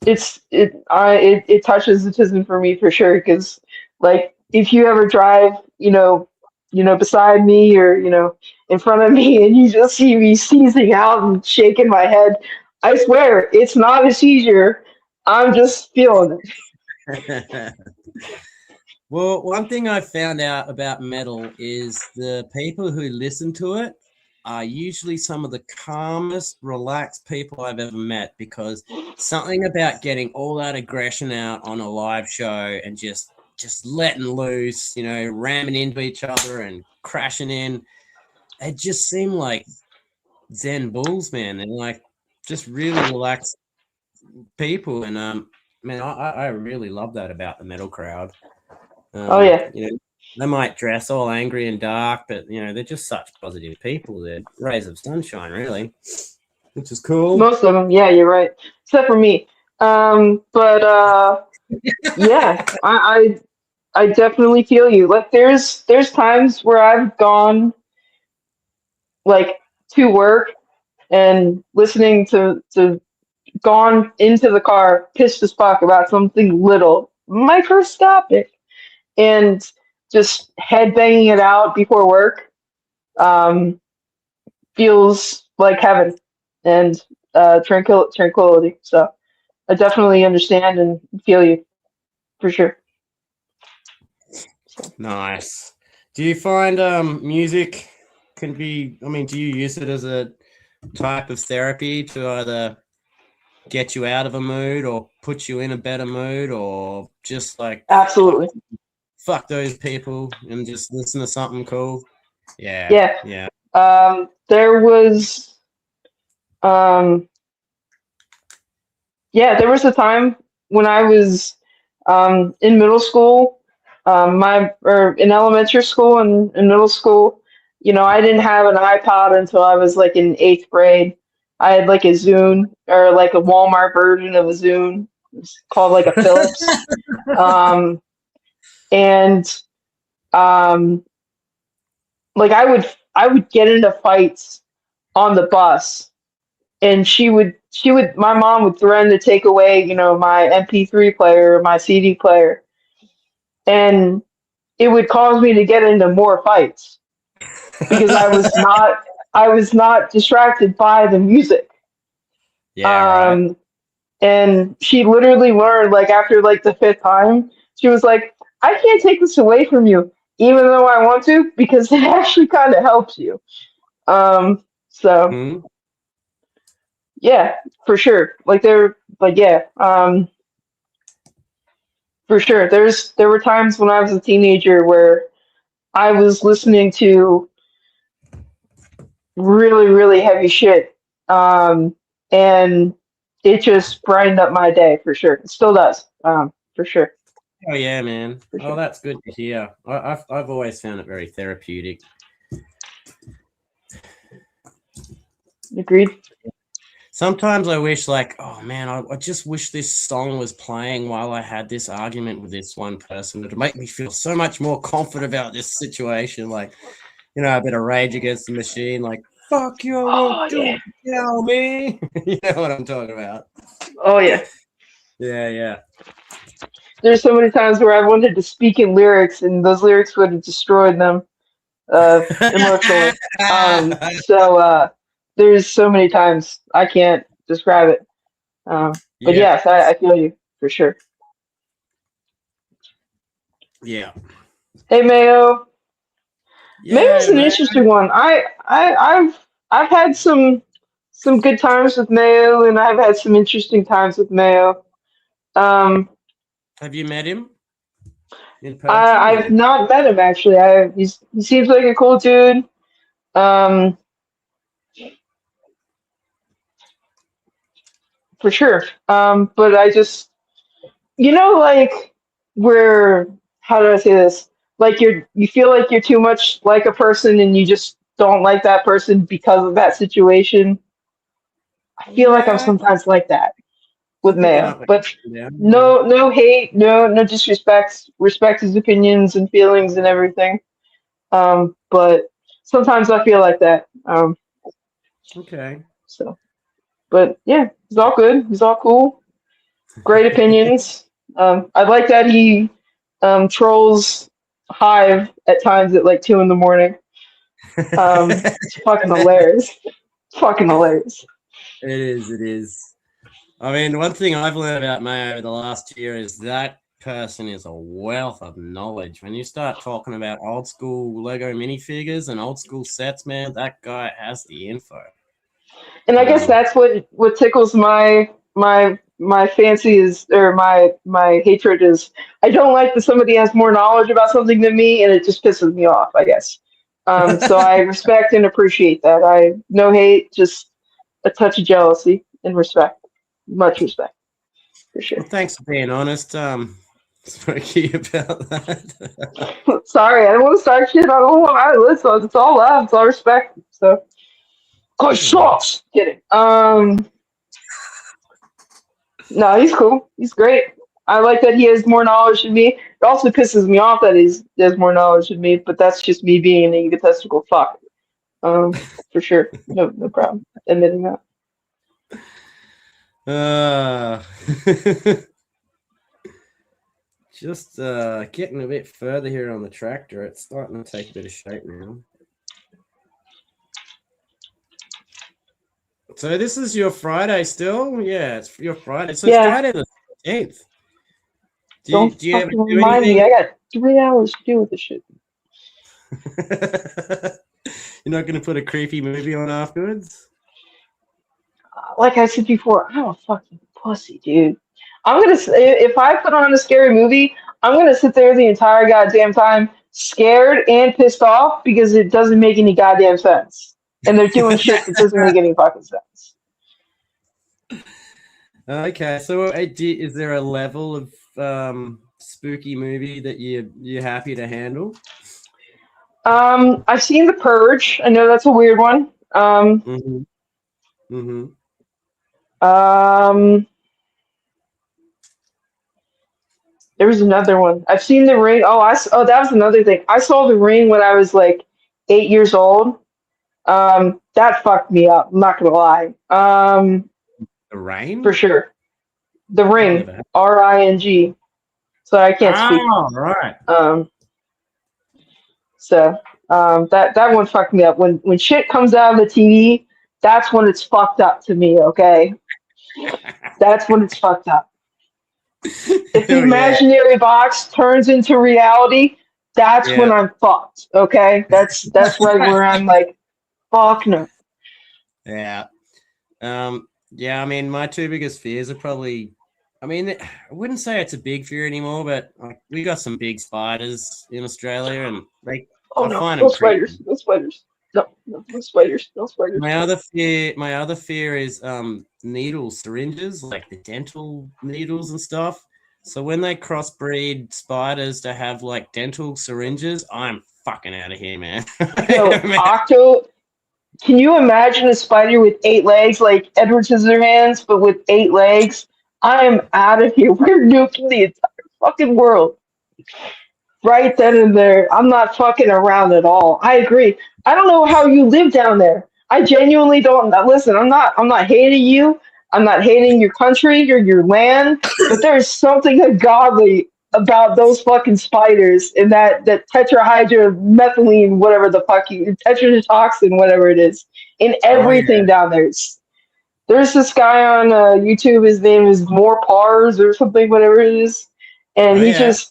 It touches the tism for me for sure because like if you ever drive beside me or in front of me and you just see me seizing out and shaking my head, I swear it's not a seizure. I'm just feeling it. Well, one thing I found out about metal is the people who listen to it are usually some of the calmest, relaxed people I've ever met because something about getting all that aggression out on a live show and just letting loose, ramming into each other and crashing in. It just seemed like Zen bulls, man, and like just really relaxed people. And man, I really love that about the metal crowd. Oh yeah. They might dress all angry and dark, but they're just such positive people. They're rays of sunshine, really, which is cool. Most of them, yeah, you're right. Except for me. But yeah, I definitely feel you. Like there's times where I've gone like to work and listening to gone into the car pissed as fuck about something little, microscopic, and just headbanging it out before work um, feels like heaven and tranquility. So I definitely understand and feel you for sure. Nice. Do you find music can be, I mean, do you use it as a type of therapy to either get you out of a mood or put you in a better mood, or just like Absolutely. fuck those people and just listen to something cool? Yeah. Yeah. There was there was a time when I was in middle school, or in elementary school and in middle school. You know, I didn't have an iPod until I was like in 8th grade. I had like a Zune, or like a Walmart version of a Zune. It's called like a Philips. Um, and um, like I would get into fights on the bus, and my mom would threaten to take away, you know, my MP3 player or my CD player, and it would cause me to get into more fights because I was not distracted by the music. Yeah, right. And she literally learned, like, after like the 5th time, she was like, I can't take this away from you, even though I want to, because it actually kind of helps you. So Mhm. yeah, for sure. Like they're like, yeah, for sure. There were times when I was a teenager where I was listening to really, really heavy shit. And it just brightened up my day for sure. It still does. For sure. Oh yeah, man. For Oh, sure. that's good to hear. I've always found it very therapeutic. Agreed. Sometimes I wish, like, oh man, I just wish this song was playing while I had this argument with this one person. It'd make me feel so much more confident about this situation. Like, you know, a bit of Rage Against the Machine, like, fuck you, I Oh won't do yeah. it, tell me. You know what I'm talking about? Oh yeah. Yeah, yeah. There's so many times where I wanted to speak in lyrics, and those lyrics would have destroyed them emotionally. There's so many times I can't describe it. But Yeah, yes, I feel you for sure. yeah. Hey Mayo, Mayo's Yeah, an man. interesting one. I've had some good times with Mayo, and I've had some interesting times with Mayo. Um, Have you met him in person I've or? not met him actually. He seems like a cool dude. Um, for sure. But I just, you know, like where, how do I say this? Like you feel like you're too much like a person, and you just don't like that person because of that situation. I feel like I'm Yeah, sometimes like that I with think I Mayo, know what but you're doing. Yeah. no hate, no disrespect. Respect his opinions and feelings and everything. But sometimes I feel like that. Okay. So, but yeah, he's all good. He's all cool. Great opinions. I like that he trolls Hive at times at like 2 in the morning. It's fucking hilarious. Fucking hilarious. It is. It is. I mean, one thing I've learned about May over the last year is that person is a wealth of knowledge. When you start talking about old school Lego minifigures and old school sets, man, that guy has the info. And I guess that's what tickles my fancy is, or my hatred is. I don't like that somebody has more knowledge about something than me, and it just pisses me off, I guess. So I respect and appreciate that. I no hate, just a touch of jealousy and respect. Much respect, for sure. Well, thanks for being honest, Smokey, about that. Sorry, I don't want to start shit on all of my list. So it's all love, it's all respect. So, cause sucks. Kidding. No, he's cool. He's great. I like that he has more knowledge than me. It also pisses me off that he has more knowledge than me, but that's just me being an egotistical fuck. For sure. No problem admitting that. Just getting a bit further here on the tractor. It's starting to take a bit of shape now. So this is your Friday still? Yeah, it's your Friday. So it's Friday the 13th. Don't do you ever fucking do remind anything? me. I got 3 hours to do with this shit. You're not going to put a creepy movie on afterwards? Like I said before, I'm a fucking pussy, dude. If I put on a scary movie, I'm gonna sit there the entire goddamn time, scared and pissed off because it doesn't make any goddamn sense, and they're doing shit that doesn't make any fucking sense. Okay, so is there a level of spooky movie that you're happy to handle? I've seen The Purge. I know that's a weird one. There was another one. I've seen The Ring. That was another thing. I saw The Ring when I was like 8 years old. That fucked me up. I'm not gonna lie. The Rain? For sure. The Ring. RING. So I can't speak. Oh, right. That one fucked me up. When shit comes out of the TV, that's when it's fucked up to me, okay? That's when it's fucked up. If the imaginary box turns into reality, that's when I'm fucked, okay? That's right where I'm like, fuck no. Yeah. Yeah, I mean, my two biggest fears are probably, I mean, I wouldn't say it's a big fear anymore, but like, we got some big spiders in Australia, and I find them spiders. No spiders. No spiders. No spiders. My other fear is needles, syringes, like the dental needles and stuff. So when they crossbreed spiders to have like dental syringes, I'm fucking out of here, man. Can you imagine a spider with 8 legs, like Edward Scissorhands, but with 8 legs? I am out of here. We're nuking the entire fucking world. Right then and there. I'm not fucking around at all. I agree. I don't know how you live down there. I genuinely don't. Listen, I'm not hating you. I'm not hating your country or your land, but there's something ungodly about those fucking spiders and that tetrahydromethylene, whatever the fuck tetrodotoxin, whatever it is, in everything down there. There's this guy on YouTube. His name is More Pars or something, whatever it is, and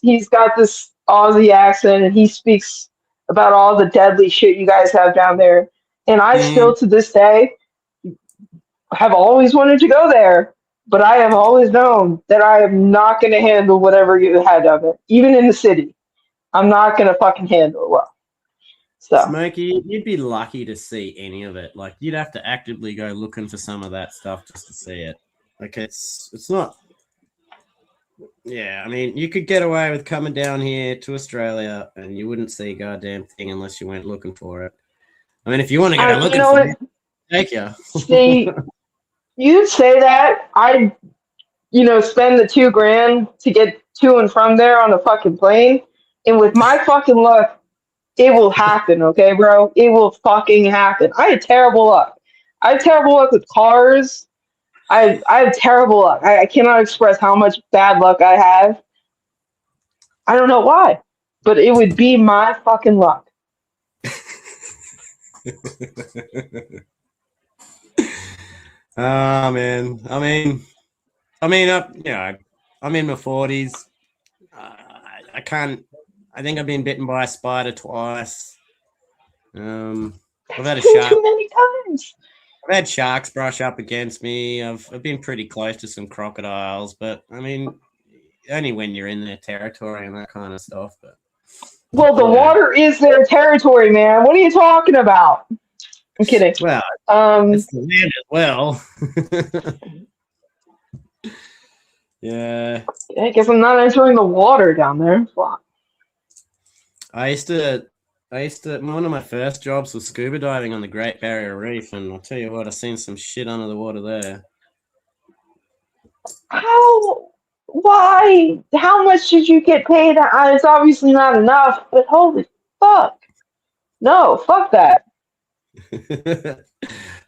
he's got this Aussie accent, and he speaks about all the deadly shit you guys have down there. And I still, to this day, have always wanted to go there, but I have always known that I am not going to handle whatever you had of it, even in the city. I'm not going to fucking handle it well. So, Smokey, you'd be lucky to see any of it. Like, you'd have to actively go looking for some of that stuff just to see it. Like, it's not. Yeah, I mean, you could get away with coming down here to Australia and you wouldn't see a goddamn thing unless you went looking for it. I mean, if you want to go looking for it, take you. See, you say that. I spend the $2,000 to get to and from there on a fucking plane. And with my fucking luck, it will happen, okay, bro? It will fucking happen. I had terrible luck. I had terrible luck with cars. I have terrible luck. I cannot express how much bad luck I have. I don't know why, but it would be my fucking luck. Oh man, I mean, I'm in my 40s. I can't. I think I've been bitten by a spider twice. I've had a shark. Too many times. I've had sharks brush up against me. I've been pretty close to some crocodiles, but I mean, only when you're in their territory and that kind of stuff. But well, the water is their territory, man. What are you talking about? I'm kidding. Well, it's the land as well. Yeah. I guess I'm not entering the water down there. Wow. I used to. One of my first jobs was scuba diving on the Great Barrier Reef, and I'll tell you what, I've seen some shit under the water there. How? Why? How much did you get paid? It's obviously not enough, but holy fuck. No, fuck that.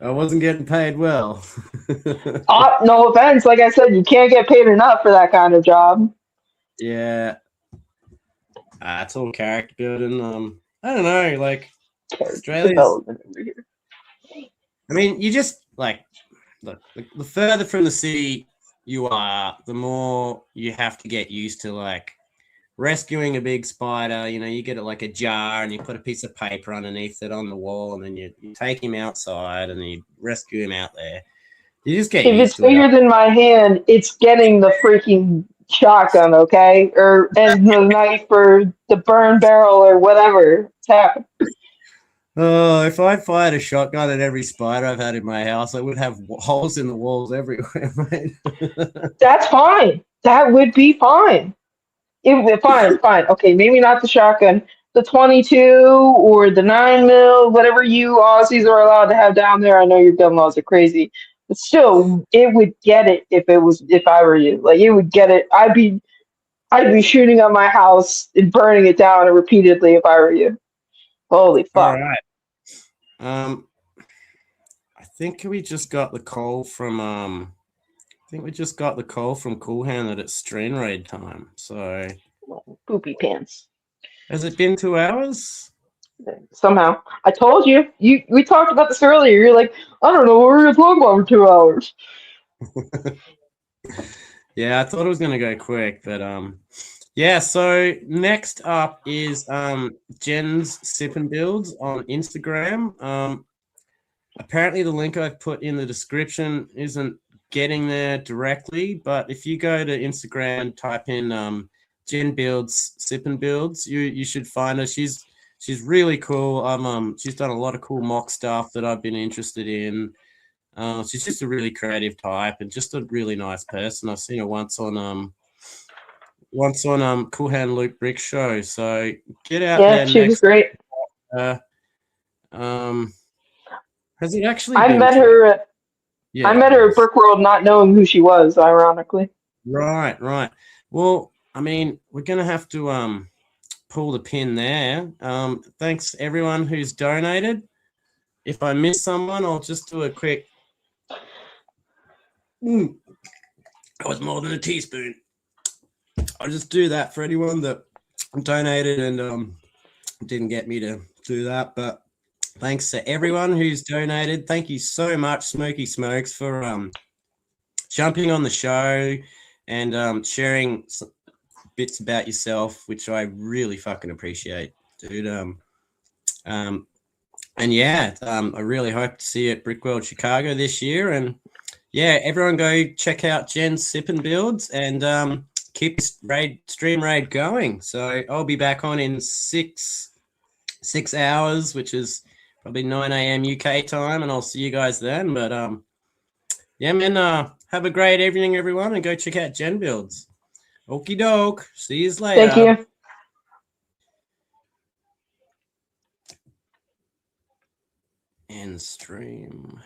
I wasn't getting paid well. No offense, like I said, you can't get paid enough for that kind of job. Yeah. It's all character building. I don't know, like Character Australia's. development over here. I mean, you just like look. The further from the city you are, the more you have to get used to like rescuing a big spider. You know, you get it like a jar and you put a piece of paper underneath it on the wall, and then you take him outside and you rescue him out there. You just get If used it's to it. bigger than my hand, it's getting the freaking shotgun, okay? And the knife or the burn barrel or whatever. It's happening. Oh, if I fired a shotgun at every spider I've had in my house, I would have holes in the walls everywhere, mate. That's fine. That would be fine. Fine. Okay, maybe not the shotgun. The 22 or the 9 mil, whatever you Aussies are allowed to have down there. I know your gun laws are crazy, but still, it would get it if I were you. Like it would get it. I'd be shooting at my house and burning it down repeatedly if I were you. Holy All fuck. right. I think we just got the call from Cool Hand that it's strain raid time. So Poopy pants. has it been 2 hours? Somehow. I told you. We talked about this earlier. You're like, I don't know what we're gonna talk about for 2 hours. Yeah, I thought it was gonna go quick, but yeah, so next up is Jen's Sip and Builds on Instagram. Apparently the link I've put in the description isn't getting there directly, but if you go to Instagram and type in Jen Builds Sip and Builds, you should find her. She's really cool. She's done a lot of cool mock stuff that I've been interested in. She's just a really creative type and just a really nice person. I've seen her once on Cool Hand Luke Brick show. So get out Yeah, there she was next. great. Has it actually I been met 2 her hours? at Yeah, I it met her at has. Brick World not knowing who she was, ironically. Right. Well, I mean, we're gonna have to pull the pin there. Thanks everyone who's donated. If I miss someone, I'll just do a quick. That was more than a teaspoon. I'll just do that for anyone that donated and didn't get me to do that. But thanks to everyone who's donated. Thank you so much, Smokey Smokes, for jumping on the show and sharing bits about yourself, which I really fucking appreciate, dude. And yeah, I really hope to see you at Brickworld Chicago this year. And yeah, everyone go check out Jen's Sip and Builds and keep this stream raid going. So I'll be back on in six hours, which is probably 9 a.m. UK time, and I'll see you guys then. But yeah, man, have a great evening, everyone, and go check out Jen Builds. Okie doke. See you later. Thank you. End stream.